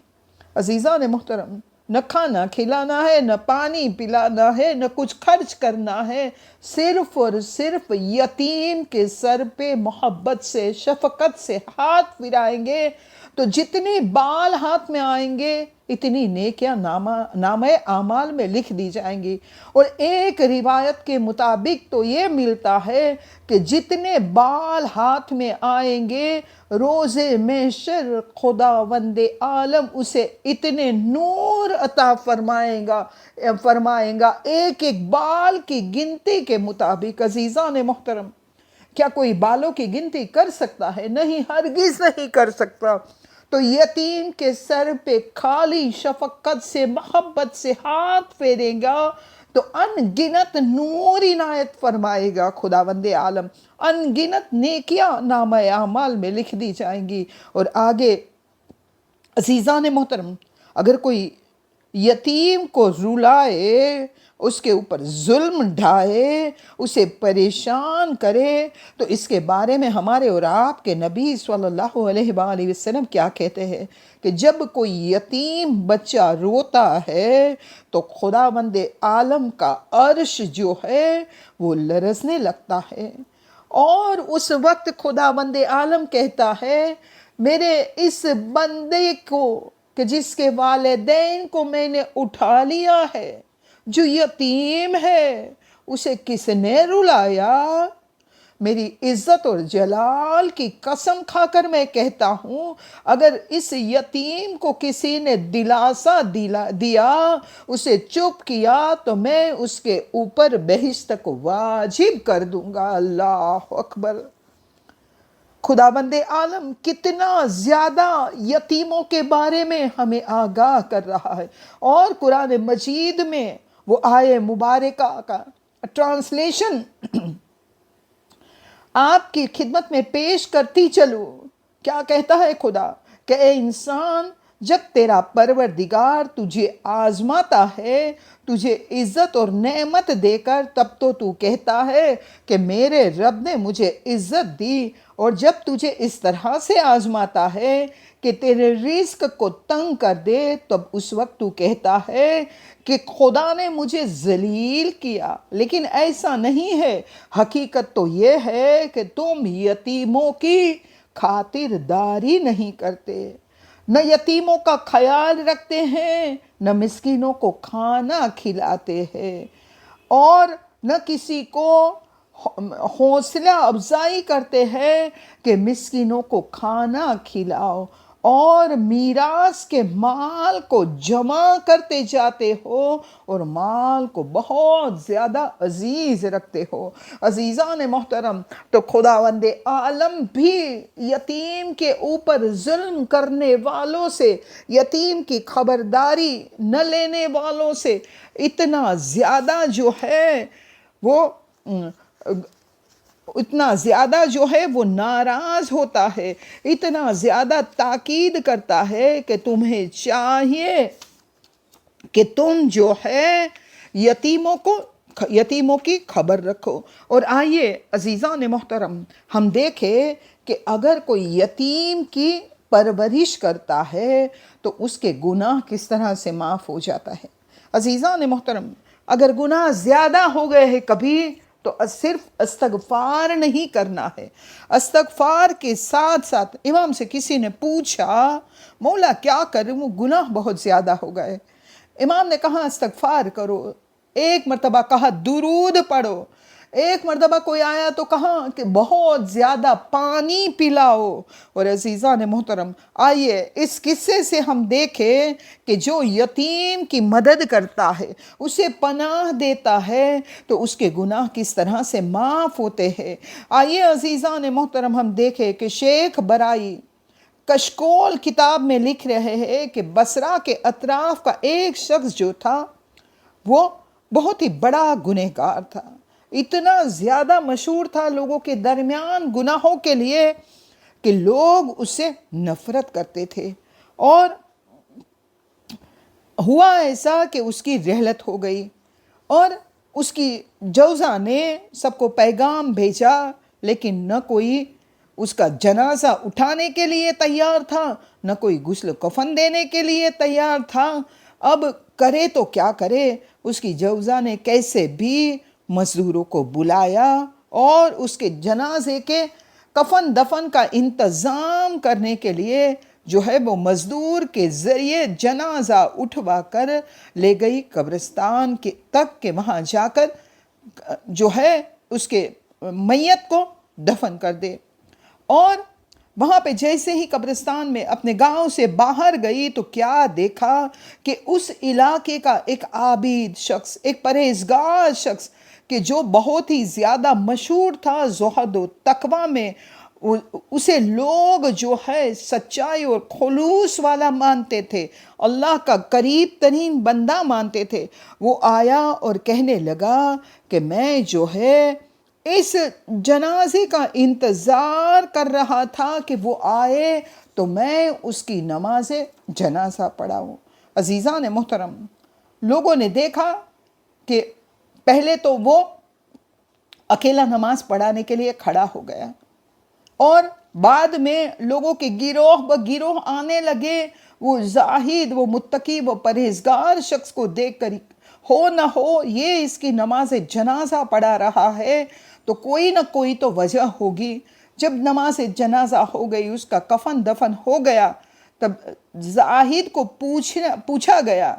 عزیزان محترم، نہ کھانا کھلانا ہے، نہ پانی پلانا ہے، نہ کچھ خرچ کرنا ہے، صرف اور صرف یتیم کے سر پہ محبت سے، شفقت سے ہاتھ پھرائیں گے تو جتنی بال ہاتھ میں آئیں گے اتنی نیکیاں نامہ اعمال میں لکھ دی جائیں گی۔ اور ایک روایت کے مطابق تو یہ ملتا ہے کہ جتنے بال ہاتھ میں آئیں گے روز محشر خداوند عالم اسے اتنے نور عطا فرمائیں گا ایک ایک بال کی گنتی کے مطابق۔ عزیزان محترم، کیا کوئی بالوں کی گنتی کر سکتا ہے؟ نہیں، ہرگز نہیں کر سکتا۔ تو یتیم کے سر پہ خالی شفقت سے، محبت سے ہاتھ پھیرے گا تو ان گنت نور عنایت فرمائے گا خداوند عالم، ان گنت نیکیاں نامہ اعمال میں لکھ دی جائیں گی۔ اور آگے عزیزان محترم، اگر کوئی یتیم کو رلائے، اس کے اوپر ظلم ڈھائے، اسے پریشان کرے، تو اس کے بارے میں ہمارے اور آپ کے نبی صلی اللہ علیہ وآلہ وسلم کیا کہتے ہیں کہ جب کوئی یتیم بچہ روتا ہے تو خداوند عالم کا عرش جو ہے وہ لرزنے لگتا ہے، اور اس وقت خداوند عالم کہتا ہے میرے اس بندے کو کہ جس کے والدین کو میں نے اٹھا لیا ہے، جو یتیم ہے، اسے کس نے رلایا؟ میری عزت اور جلال کی قسم کھا کر میں کہتا ہوں، اگر اس یتیم کو کسی نے دلاسا دیا، اسے چپ کیا، تو میں اس کے اوپر بہشت کو واجب کر دوں گا۔ اللہ اکبر۔ خداوند عالم کتنا زیادہ یتیموں کے بارے میں ہمیں آگاہ کر رہا ہے، اور قرآن مجید میں وہ آیے مبارکہ کا ٹرانسلیشن آپ کی خدمت میں پیش کرتی چلوں۔ کیا کہتا ہے خدا کہ اے انسان، جب تیرا پروردگار تجھے آزماتا ہے، تجھے عزت اور نعمت دے کر، تب تو تو کہتا ہے کہ میرے رب نے مجھے عزت دی، اور جب تجھے اس طرح سے آزماتا ہے کہ تیرے رزق کو تنگ کر دے، تب اس وقت تو کہتا ہے کہ خدا نے مجھے ذلیل کیا۔ لیکن ایسا نہیں ہے، حقیقت تو یہ ہے کہ تم یتیموں کی خاطرداری نہیں کرتے، نہ یتیموں کا خیال رکھتے ہیں، نہ مسکینوں کو کھانا کھلاتے ہیں، اور نہ کسی کو حوصلہ افزائی کرتے ہیں کہ مسکینوں کو کھانا کھلاؤ، اور میراث کے مال کو جمع کرتے جاتے ہو، اور مال کو بہت زیادہ عزیز رکھتے ہو۔ عزیزان محترم، تو خداوند عالم بھی یتیم کے اوپر ظلم کرنے والوں سے، یتیم کی خبرداری نہ لینے والوں سے اتنا زیادہ جو ہے وہ ناراض ہوتا ہے، اتنا زیادہ تاکید کرتا ہے کہ تمہیں چاہیے کہ تم جو ہے یتیموں کی خبر رکھو۔ اور آئیے عزیزان محترم، ہم دیکھیں کہ اگر کوئی یتیم کی پرورش کرتا ہے تو اس کے گناہ کس طرح سے معاف ہو جاتا ہے۔ عزیزان محترم، اگر گناہ زیادہ ہو گئے ہیں کبھی، تو صرف استغفار نہیں کرنا ہے، استغفار کے ساتھ ساتھ امام سے کسی نے پوچھا مولا کیا کروں، وہ گناہ بہت زیادہ ہو گئے۔ امام نے کہا استغفار کرو، ایک مرتبہ کہا درود پڑھو، ایک مرتبہ کوئی آیا تو کہا کہ بہت زیادہ پانی پلاؤ۔ اور عزیزان محترم، آئیے اس قصے سے ہم دیکھیں کہ جو یتیم کی مدد کرتا ہے، اسے پناہ دیتا ہے، تو اس کے گناہ کس طرح سے معاف ہوتے ہیں۔ آئیے عزیزان محترم، ہم دیکھیں کہ شیخ برائی کشکول کتاب میں لکھ رہے ہیں کہ بصرہ کے اطراف کا ایک شخص جو تھا، وہ بہت ہی بڑا گنہگار تھا، اتنا زیادہ مشہور تھا لوگوں کے درمیان گناہوں کے لیے کہ لوگ اس سے نفرت کرتے تھے۔ اور ہوا ایسا کہ اس کی رحلت ہو گئی، اور اس کی جوزہ نے سب کو پیغام بھیجا، لیکن نہ کوئی اس کا جنازہ اٹھانے کے لیے تیار تھا، نہ کوئی غسل کفن دینے کے لیے تیار تھا۔ اب کرے تو کیا کرے؟ اس کی جوزہ نے کیسے بھی مزدوروں کو بلایا، اور اس کے جنازے کے کفن دفن کا انتظام کرنے کے لیے جو ہے وہ مزدور کے ذریعے جنازہ اٹھوا کر لے گئی قبرستان تک، کہ وہاں جا کر جو ہے اس کے میت کو دفن کر دے۔ اور وہاں پہ جیسے ہی قبرستان میں اپنے گاؤں سے باہر گئی تو کیا دیکھا کہ اس علاقے کا ایک عابد شخص، ایک پرہیزگار شخص کہ جو بہت ہی زیادہ مشہور تھا زہد و تقوی میں، اسے لوگ جو ہے سچائی اور خلوص والا مانتے تھے، اللہ کا قریب ترین بندہ مانتے تھے، وہ آیا اور کہنے لگا کہ میں جو ہے اس جنازے کا انتظار کر رہا تھا کہ وہ آئے تو میں اس کی نماز جنازہ پڑھاؤں۔ عزیزان محترم، لوگوں نے دیکھا کہ پہلے تو وہ اکیلا نماز پڑھانے کے لیے کھڑا ہو گیا، اور بعد میں لوگوں کے گروہ بگروہ آنے لگے۔ وہ زاہد، وہ متقی، وہ پرہیزگار شخص کو دیکھ کر ہو نہ ہو یہ اس کی نماز جنازہ پڑھا رہا ہے تو کوئی نہ کوئی تو وجہ ہوگی۔ جب نماز جنازہ ہو گئی، اس کا کفن دفن ہو گیا، تب زاہد کو پوچھا گیا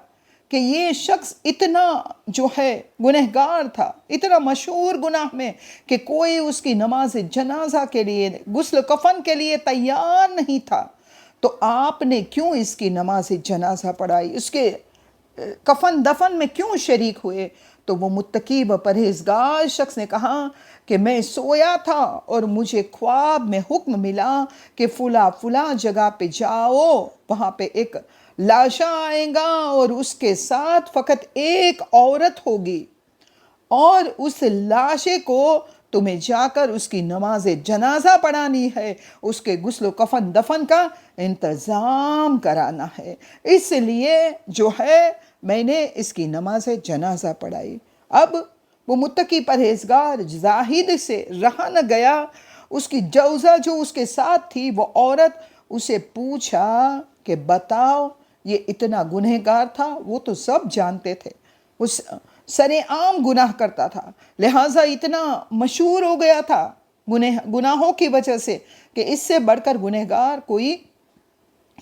کہ یہ شخص اتنا جو ہے گنہگار تھا، اتنا مشہور گناہ میں کہ کوئی اس کی نماز جنازہ کے لیے، غسل کفن کے لیے تیار نہیں تھا، تو آپ نے کیوں اس کی نماز جنازہ پڑھائی، اس کے کفن دفن میں کیوں شریک ہوئے؟ تو وہ متقی و پرہیزگار شخص نے کہا کہ میں سویا تھا اور مجھے خواب میں حکم ملا کہ فلاں جگہ پہ جاؤ، وہاں پہ ایک لاشا آئے گا اور اس کے ساتھ فقط ایک عورت ہوگی، اور اس لاشے کو تمہیں جا کر اس کی نماز جنازہ پڑھانی ہے، اس کے غسل و کفن دفن کا انتظام کرانا ہے، اس لیے جو ہے میں نے اس کی نماز جنازہ پڑھائی۔ اب وہ متقی پرہیزگار زاہد سے رہا نہ گیا، اس کی جوزہ جو اس کے ساتھ تھی، وہ عورت اسے پوچھا کہ بتاؤ یہ اتنا گنہگار تھا، وہ تو سب جانتے تھے، وہ سر عام گناہ کرتا تھا، لہٰذا اتنا مشہور ہو گیا تھا گناہوں کی وجہ سے کہ اس سے بڑھ کر گنہگار کوئی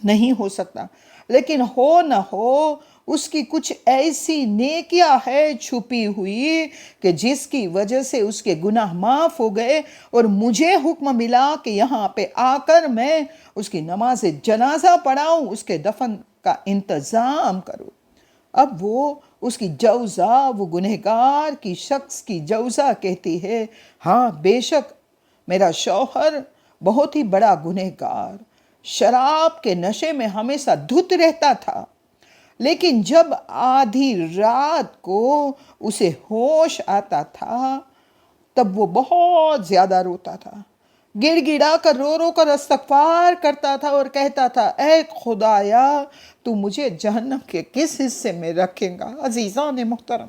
نہیں ہو سکتا، لیکن ہو نہ ہو اس کی کچھ ایسی نیکیاں ہے چھپی ہوئی کہ جس کی وجہ سے اس کے گناہ معاف ہو گئے، اور مجھے حکم ملا کہ یہاں پہ آ کر میں اس کی نماز جنازہ پڑھاؤں، اس کے دفن کا انتظام کروں۔ اب وہ اس کی جوزہ، وہ گنہگار کی شخص کی جوزہ کہتی ہے، ہاں بے شک میرا شوہر بہت ہی بڑا گنہگار، شراب کے نشے میں ہمیشہ دھت رہتا تھا، لیکن جب آدھی رات کو اسے ہوش آتا تھا تب وہ بہت زیادہ روتا تھا، گڑ گڑا کر رو رو کر استغفار کرتا تھا اور کہتا تھا، اے خدایا تو مجھے جہنم کے کس حصے میں رکھے گا۔ عزیزان محترم،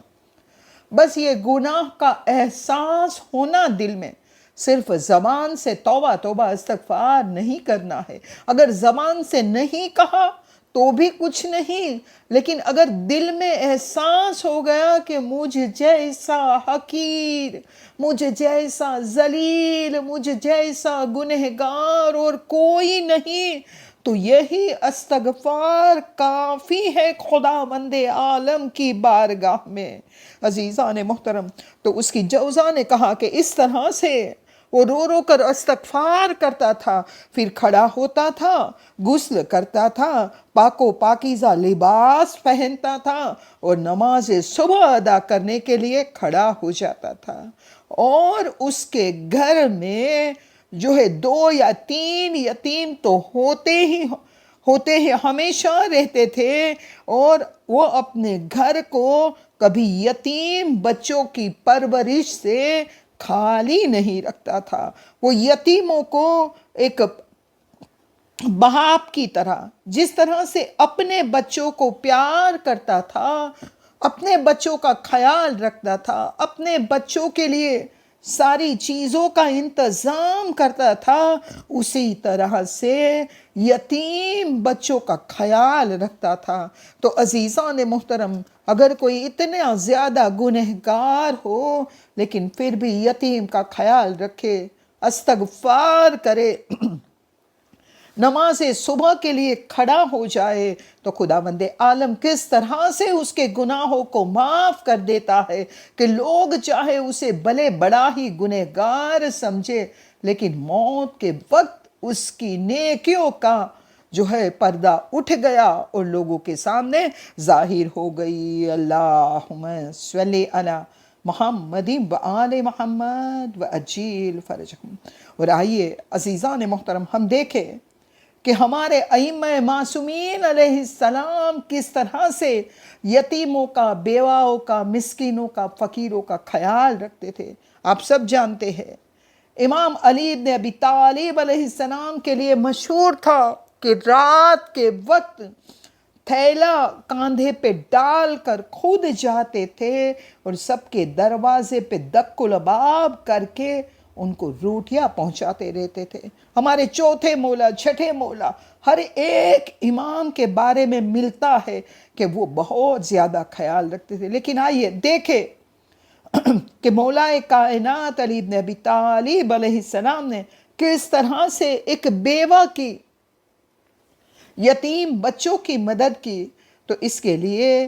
بس یہ گناہ کا احساس ہونا دل میں، صرف زبان سے توبہ توبہ استغفار نہیں کرنا ہے، اگر زبان سے نہیں کہا تو بھی کچھ نہیں، لیکن اگر دل میں احساس ہو گیا کہ مجھ جیسا حقیر، مجھ جیسا ذلیل، مجھ جیسا گنہگار اور کوئی نہیں، تو یہی استغفار کافی ہے خداوند عالم کی بارگاہ میں۔ عزیزان محترم، تو اس کی جوزہ نے کہا کہ اس طرح سے وہ رو رو کر استغفار کرتا تھا، پھر کھڑا ہوتا تھا، غسل کرتا تھا، پاک و پاکیزہ لباس پہنتا تھا اور نماز صبح ادا کرنے کے لیے کھڑا ہو جاتا تھا، اور اس کے گھر میں جو ہے 2 یا 3 یتیم تو ہوتے ہی ہمیشہ رہتے تھے، اور وہ اپنے گھر کو کبھی یتیم بچوں کی پرورش سے خالی نہیں رکھتا تھا۔ وہ یتیموں کو ایک باپ کی طرح، جس طرح سے اپنے بچوں کو پیار کرتا تھا، اپنے بچوں کا خیال رکھتا تھا، اپنے بچوں کے لیے ساری چیزوں کا انتظام کرتا تھا، اسی طرح سے یتیم بچوں کا خیال رکھتا تھا۔ تو عزیزان محترم، اگر کوئی اتنا زیادہ گنہگار ہو لیکن پھر بھی یتیم کا خیال رکھے، استغفار کرے، نماز صبح کے لیے کھڑا ہو جائے، تو خداوند عالم کس طرح سے اس کے گناہوں کو معاف کر دیتا ہے کہ لوگ چاہے اسے بھلے بڑا ہی گنہگار سمجھے، لیکن موت کے وقت اس کی نیکیوں کا جو ہے پردہ اٹھ گیا اور لوگوں کے سامنے ظاہر ہو گئی۔ اللہم صلی علی محمد و آل محمد و عجیل فرجہم۔ اور آئیے عزیزان محترم، ہم دیکھیں کہ ہمارے ائمہ معصومین علیہ السلام کس طرح سے یتیموں کا، بیواؤں کا، مسکینوں کا، فقیروں کا خیال رکھتے تھے۔ آپ سب جانتے ہیں امام علی بن ابی طالب علیہ السلام کے لیے مشہور تھا کہ رات کے وقت تھیلا کاندھے پہ ڈال کر خود جاتے تھے اور سب کے دروازے پہ دق و لباب کر کے ان کو روٹیاں پہنچاتے رہتے تھے۔ ہمارے چوتھے مولا، چھٹے مولا، ہر ایک امام کے بارے میں ملتا ہے کہ وہ بہت زیادہ خیال رکھتے تھے۔ لیکن آئیے دیکھیں کہ مولا کائنات علی بن ابی طالب علیہ السلام نے کس طرح سے ایک بیوہ کی، یتیم بچوں کی مدد کی۔ تو اس کے لیے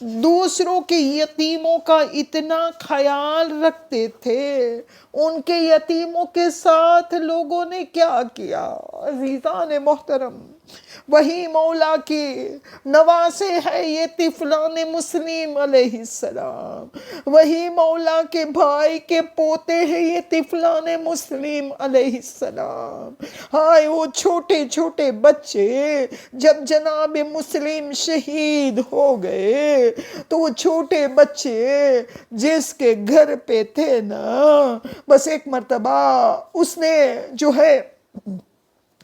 دوسروں کے یتیموں کا اتنا خیال رکھتے تھے. ان کے یتیموں کے ساتھ لوگوں نے کیا کیا؟ عزیزان محترم، وہی مولا کی نواسے ہے یہ طفلان مسلم علیہ السلام، وہی مولا کے بھائی کے پوتے ہیں یہ طفلان مسلم علیہ السلام. ہائے وہ چھوٹے چھوٹے بچے جب جناب مسلم شہید ہو گئے تو وہ چھوٹے بچے جس کے گھر پہ تھے نا، بس ایک مرتبہ اس نے جو ہے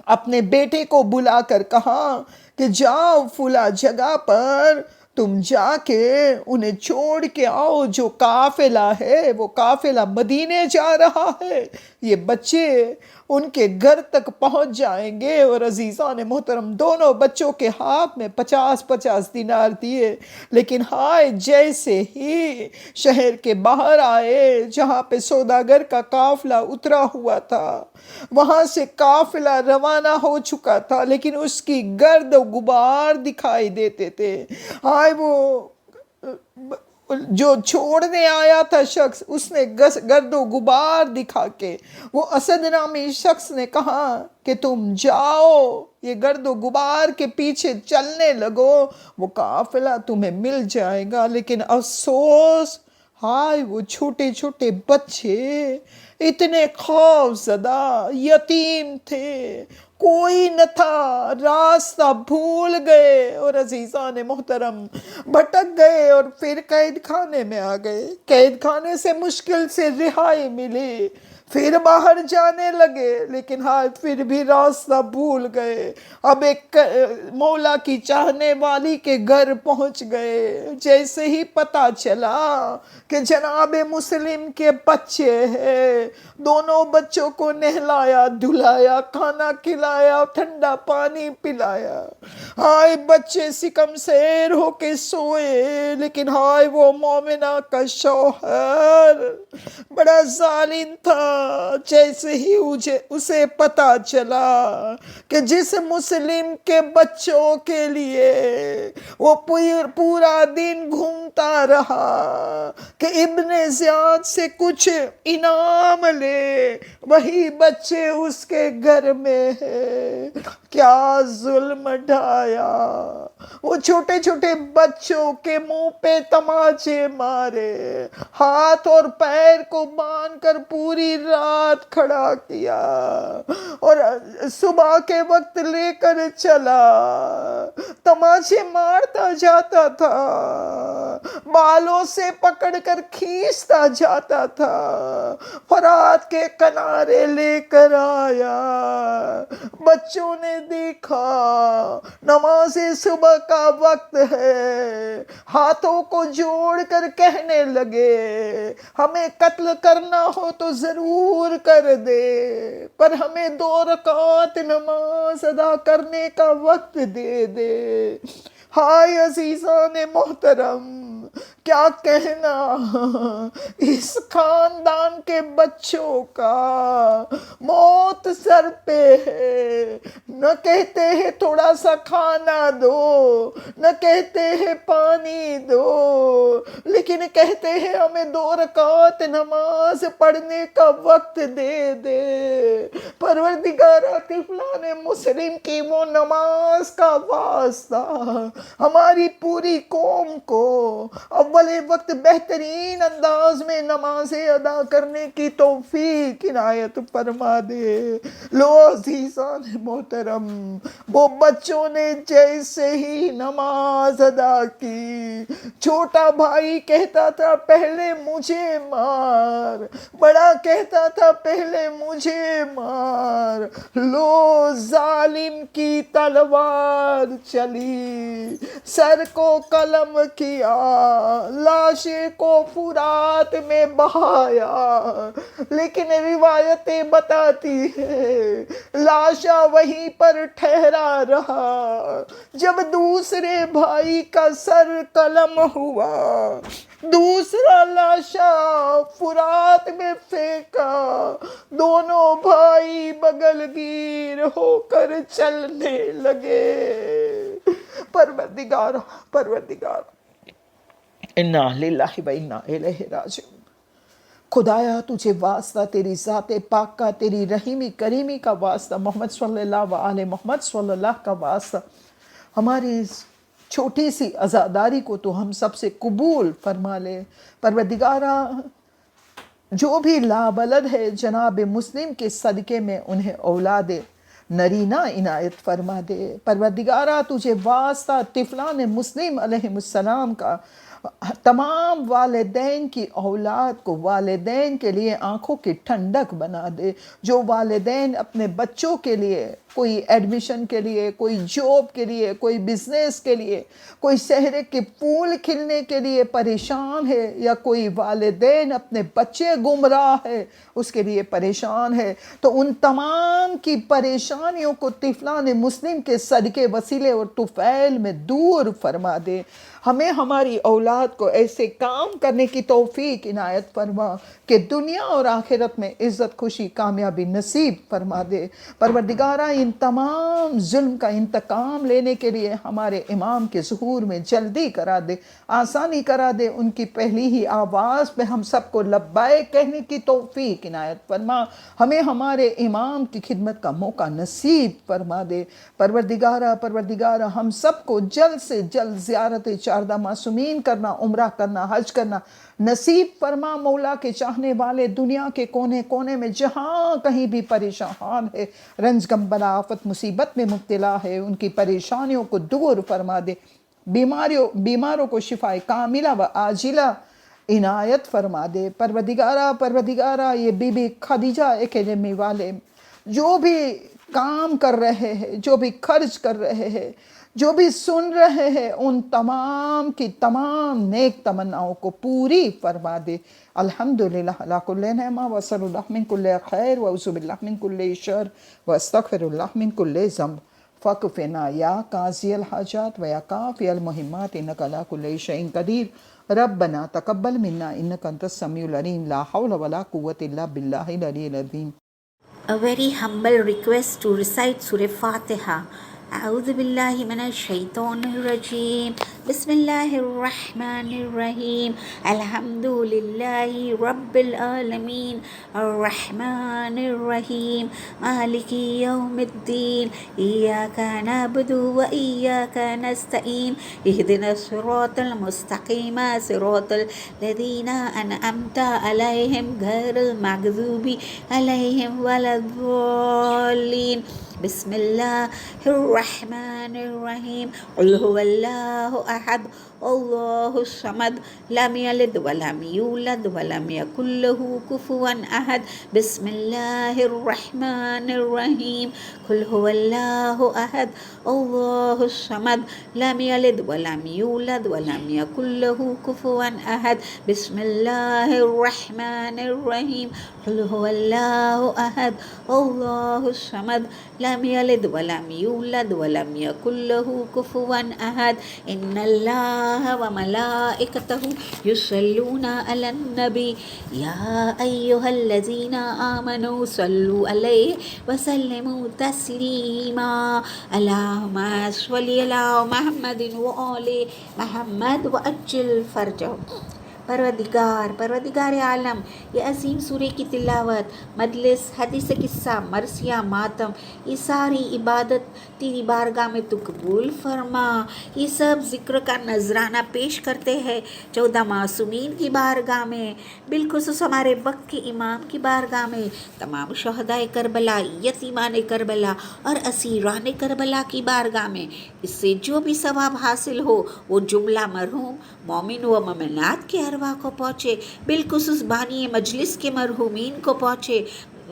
اپنے بیٹے کو بلا کر کہا کہ جاؤ فلاں جگہ پر تم جا کے انہیں چھوڑ کے آؤ، جو قافلہ ہے وہ قافلہ مدینے جا رہا ہے، یہ بچے ان کے گھر تک پہنچ جائیں گے. اور عزیزان محترم دونوں بچوں کے ہاتھ میں 50 دینار دیے، لیکن ہائے جیسے ہی شہر کے باہر آئے جہاں پہ سوداگر کا قافلہ اترا ہوا تھا، وہاں سے قافلہ روانہ ہو چکا تھا لیکن اس کی گرد و غبار دکھائی دیتے تھے. ہائے وہ جو چھوڑنے آیا تھا شخص، اس نے گرد و غبار دکھا کے وہ اسد نامی شخص نے کہا کہ تم جاؤ یہ گرد و غبار کے پیچھے چلنے لگو، وہ قافلہ تمہیں مل جائے گا. لیکن افسوس، ہائے وہ چھوٹے چھوٹے بچے اتنے خوف زدہ یتیم تھے، کوئی نہ تھا، راستہ بھول گئے اور عزیزان محترم بھٹک گئے اور پھر قید خانے میں آ گئے. قید خانے سے مشکل سے رہائی ملی، پھر باہر جانے لگے لیکن ہاں پھر بھی راستہ بھول گئے. اب ایک مولا کی چاہنے والی کے گھر پہنچ گئے. جیسے ہی پتہ چلا کہ جناب مسلم کے بچے ہیں، دونوں بچوں کو نہلایا دھلایا، کھانا کھلایا، ٹھنڈا پانی پلایا. ہائے بچے سکم سیر ہو کے سوئے، لیکن ہائے وہ مومنہ کا شوہر بڑا ظالم تھا. جیسے ہی اسے پتا چلا کہ جس مسلم کے بچوں کے لیے وہ پورا دن گھومتا رہا کہ ابن زیاد سے کچھ انعام لے، وہی بچے اس کے گھر میں ہے، کیا ظلم ڈھایا. وہ چھوٹے چھوٹے بچوں کے منہ پہ تماچے مارے، ہاتھ اور پیر کو باندھ کر پوری رات کھڑا کیا اور صبح کے وقت لے کر چلا. تماچے مارتا جاتا تھا، بالوں سے پکڑ کر کھینچتا جاتا تھا، فرات کے کنارے لے کر آیا. بچوں نے دیکھا نماز صبح کا وقت ہے، ہاتھوں کو جوڑ کر کہنے لگے ہمیں قتل کرنا ہو تو ضرور کر دے، پر ہمیں 2 رکعت نماز ادا کرنے کا وقت دے دے. ہائے عزیزان محترم، کیا کہنا اس خاندان کے بچوں کا، موت سر پہ ہے. نہ کہتے ہیں تھوڑا سا کھانا دو، نہ کہتے ہیں پانی دو، لیکن کہتے ہیں ہمیں 2 رکعت نماز پڑھنے کا وقت دے دے. پروردگارہ طفلان مسلم کی وہ نماز کا واسطہ ہماری پوری قوم کو اول وقت بہترین انداز میں نمازیں ادا کرنے کی توفیق عنایت فرما دے. لو عزیزان محترم، وہ بچوں نے جیسے ہی نماز ادا کی، چھوٹا بھائی کہتا تھا پہلے مجھے مار، بڑا کہتا تھا پہلے مجھے مار. لو ظالم کی تلوار چلی، سر کو قلم کیا، لاشیں کو فرات میں بہایا. لیکن روایتیں بتاتی ہے لاشا وہیں پر ٹھہرا رہا. جب دوسرے بھائی کا سر قلم ہوا، دوسرا لاشا فرات میں پھینکا، دونوں بھائی بغل گیر ہو کر چلنے لگے. پروردگار انا للہ و انا الیہ راجعون۔ خدایا تجھے واسطہ تیری ذات پاک کا، تیری رحیمی کریمی کا واسطہ، محمد صلی اللہ وآلہ محمد صلی اللہ کا واسطہ، ہماری اس چھوٹی سی عزاداری کو تو ہم سب سے قبول فرما لے۔ پروردگارہ جو بھی لابلد ہے جناب مسلم کے صدقے میں انہیں اولاد نرینہ عنایت فرما دے۔ پروردگارہ تجھے واسطہ طفلان مسلم علیہ السلام کا، تمام والدین کی اولاد کو والدین کے لیے آنکھوں کی ٹھنڈک بنا دے۔ جو والدین اپنے بچوں کے لیے کوئی ایڈمیشن کے لیے، کوئی جاب کے لیے، کوئی بزنس کے لیے، کوئی شہر کے پھول کھلنے کے لیے پریشان ہے، یا کوئی والدین اپنے بچے گمراہ ہے اس کے لیے پریشان ہے، تو ان تمام کی پریشانیوں کو طفلان مسلم کے صدقے وسیلے اور طفیل میں دور فرما دے۔ ہمیں ہماری اولاد کو ایسے کام کرنے کی توفیق عنایت فرما کہ دنیا اور آخرت میں عزت، خوشی، کامیابی نصیب فرما دے۔ پروردگارہ ان تمام ظلم کا انتقام لینے کے لیے ہمارے امام کے ظہور میں جلدی کرا دے، آسانی کرا دے۔ ان کی پہلی ہی آواز پہ ہم سب کو لبیک کہنے کی توفیق عنایت فرما۔ ہمیں ہمارے امام کی خدمت کا موقع نصیب فرما دے۔ پروردگارہ ہم سب کو جلد سے جلد زیارت چاردہ معصومین کرنا، عمرہ کرنا، حج کرنا نصیب فرما۔ مولا کے چاہنے والے دنیا کے کونے کونے میں جہاں کہیں بھی پریشان ہے، رنج غم بلا آفت مصیبت میں مبتلا ہے، ان کی پریشانیوں کو دور فرما دے۔ بیماروں کو شفا کاملہ و عاجلہ عنایت فرما دے۔ پروردگارہ یہ بی بی خدیجہ اکیڈمی والے جو بھی کام کر رہے ہیں، جو بھی خرچ کر رہے ہیں، جو بھی سن رہے ہیں، ان تمام کی تمام نیک تمناؤں کو پوری فرما دے۔ الحمدللہ علی کل نعمہ، وصلی اللہ من کل خیر، واعوذ باللہ من کل شر، واستغفر اللہ من کل ذنب، فاکفنا یا قاضی الحاجات و یا کافی المہمات، انک علی کل شیء قدیر۔ ربنا تقبل منا انک انت السمیع العلیم، لا حول ولا قوة الا باللہ العلی العظیم۔ A very humble request to recite Surah Fatiha. أعوذ بالله من الشيطان الرجيم. بسم الله الرحمن الرحيم. الحمد لله رب العالمين الرحمن الرحيم مالك يوم الدين إياك نعبد وإياك نستعين اهدنا الصراط المستقيم صراط الذين أنعمت عليهم غير المغضوب عليهم ولا الضالين. بسم الله الرحمن الرحيم. قل هو الله أحد الله الصمد لم يلد ولم يولد ولم يكن له كفوا أحد. بسم الله الرحمن الرحيم. قل هو الله أحد الله الصمد لم يلد ولم يولد ولم يكن له كفوا أحد. بسم الله الرحمن الرحيم. قل هو الله أحد الله الصمد لم يلد ولم يولد ولم يكن له كفوا أحد. إن الله وملائكته يصلون على النبي يا أيها الذين آمنوا صلوا عليه وسلموا تسليما. اللهم صل على محمد وآل محمد وعجل فرجهم. پروردگار عالم، یہ عظیم سورہ کی تلاوت، مجلس، حدیث قصہ، مرثیہ، ماتم، یہ ساری عبادت تیری بارگاہ میں تو قبول فرما۔ یہ سب ذکر کا نذرانہ پیش کرتے ہیں 14 معصومین کی بارگاہ میں، بالخصوص ہمارے وقت کے امام کی بارگاہ میں، تمام شہدائے کربلا، یتیمان کربلا اور اسیران کربلا کی بارگاہ میں۔ اس سے جو بھی ثواب حاصل ہو وہ جملہ مرحوم مومن و مومنات کے ارواح کو پہنچے، بالخصوص بانی مجلس کے مرحومین کو پہنچے،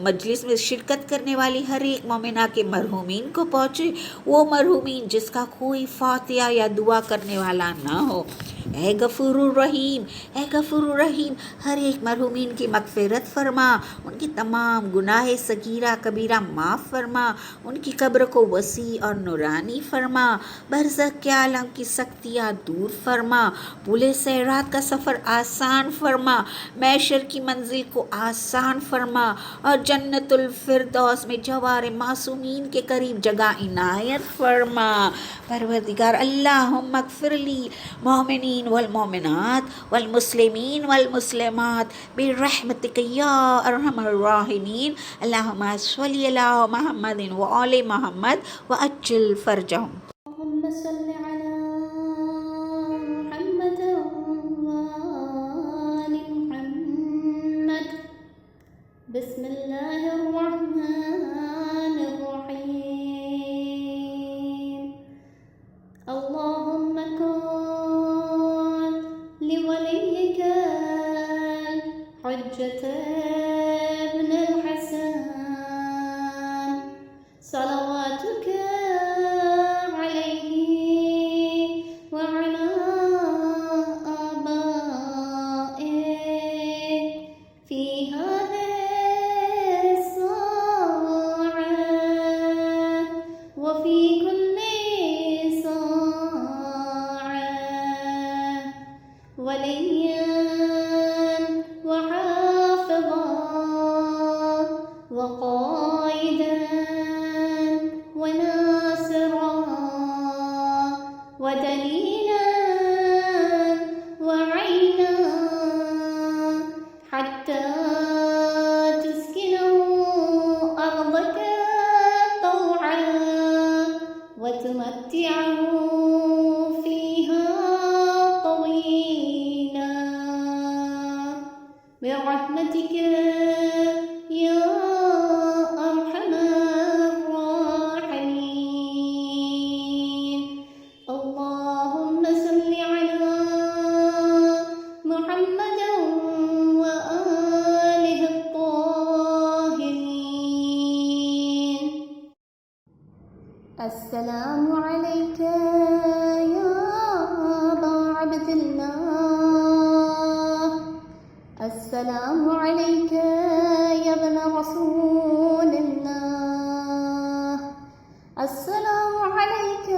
مجلس میں شرکت کرنے والی ہر ایک مومنہ کے مرحومین کو پہنچے، وہ مرحومین جس کا کوئی فاتحہ یا دعا کرنے والا نہ ہو۔ اے غفور الرحیم، اے غفور الرحیم، ہر ایک مرحومین کی مغفرت فرما، ان کی تمام گناہ صغیرہ کبیرہ معاف فرما، ان کی قبر کو وسیع اور نورانی فرما، برزخ کے عالم کی سختیاں دور فرما، پل صراط کا سفر آسان فرما، محشر کی منزل کو آسان فرما، اور جنت الفردوس میں جوار معصومین کے قریب جگہ عنایت فرما۔ پروردگار اللہم اغفر لی مومنین والمومنات والمسلمین والمسلمات برحمتک یا ارحم الراحمین۔ اللہم صلی علی محمد وآل محمد وعجل فرجہم۔ اللهم صل على محمد وآل محمد بسم الله الرحمن الرحيم اللهم كن لوليك الحجة ابن الحسن صلواتك برحمتك يا أرحم الراحمين اللهم صل على محمد وآله الطاهرين السلام عليك يا أبا عبد الله السلام عليك يا ابن رسول الله السلام عليك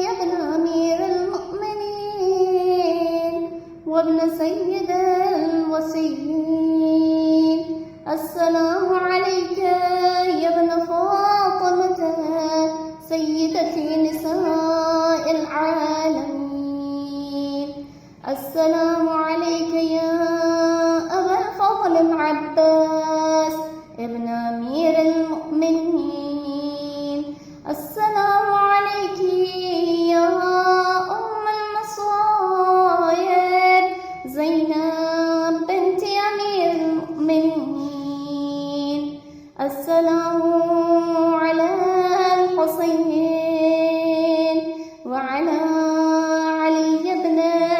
يا ابن أمير المؤمنين وابن سيد الوصيين السلام عليك يا ابن فاطمة سيدة نساء العالمين السلام عليك يا العباس ابن أمير المؤمنين السلام عليك يا أم المصائب زينب بنت أمير المؤمنين السلام على الحسين وعلى علي بن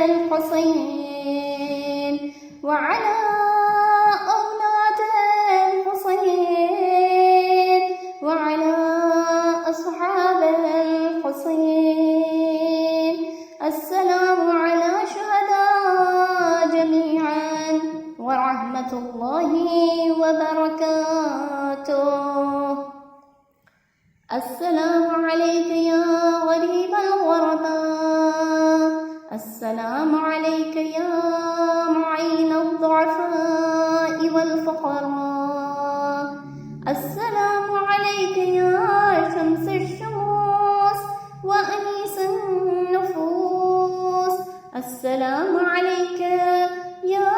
الحسين وعلى السلام على شهداء جميعا ورحمة الله وبركاته السلام عليك يا غريب الغرباء السلام عليك يا معين الضعفاء والفقراء السلام عليك يا شمس الشموس وأنيس النفوس السلام عليك يا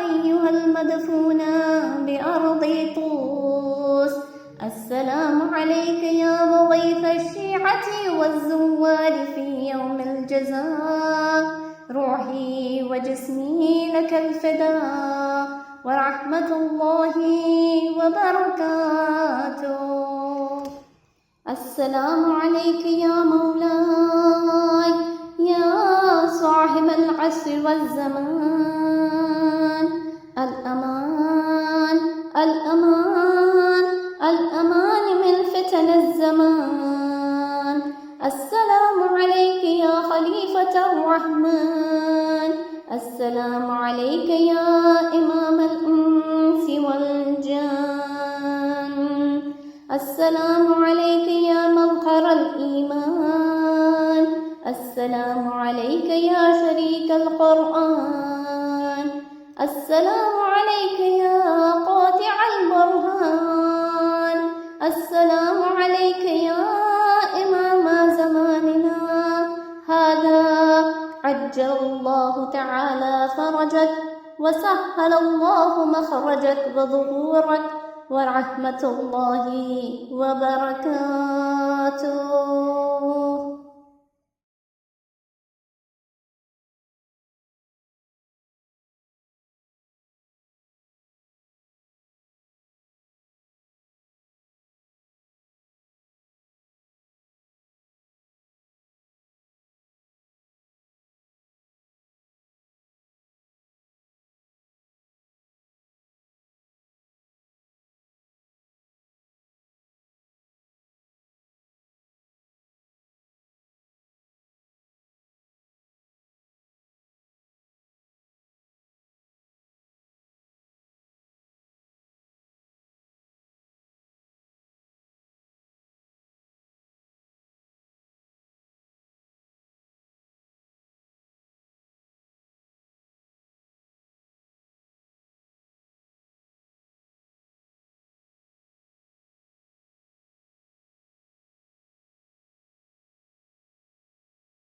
أيها المدفون بأرض طوس السلام عليك يا مضيف الشيعة والزوار في يوم الجزاء روحي وجسمي لك الفداء ورحمة الله وبركاته السلام عليك يا مولاي يا صاحب العصر والزمان الأمان الأمان الأمان من فتن الزمان السلام عليك يا خليفة الرحمن السلام عليك يا إمام الإنس والجان السلام عليك يا مظهر الإيمان السلام عليك يا شريك القرآن السلام عليك يا قاطع البرهان السلام عليك يا إمام زماننا هذا عجل الله تعالى فرجك وسهل الله مخرجك وظهورك ورحمة الله وبركاته.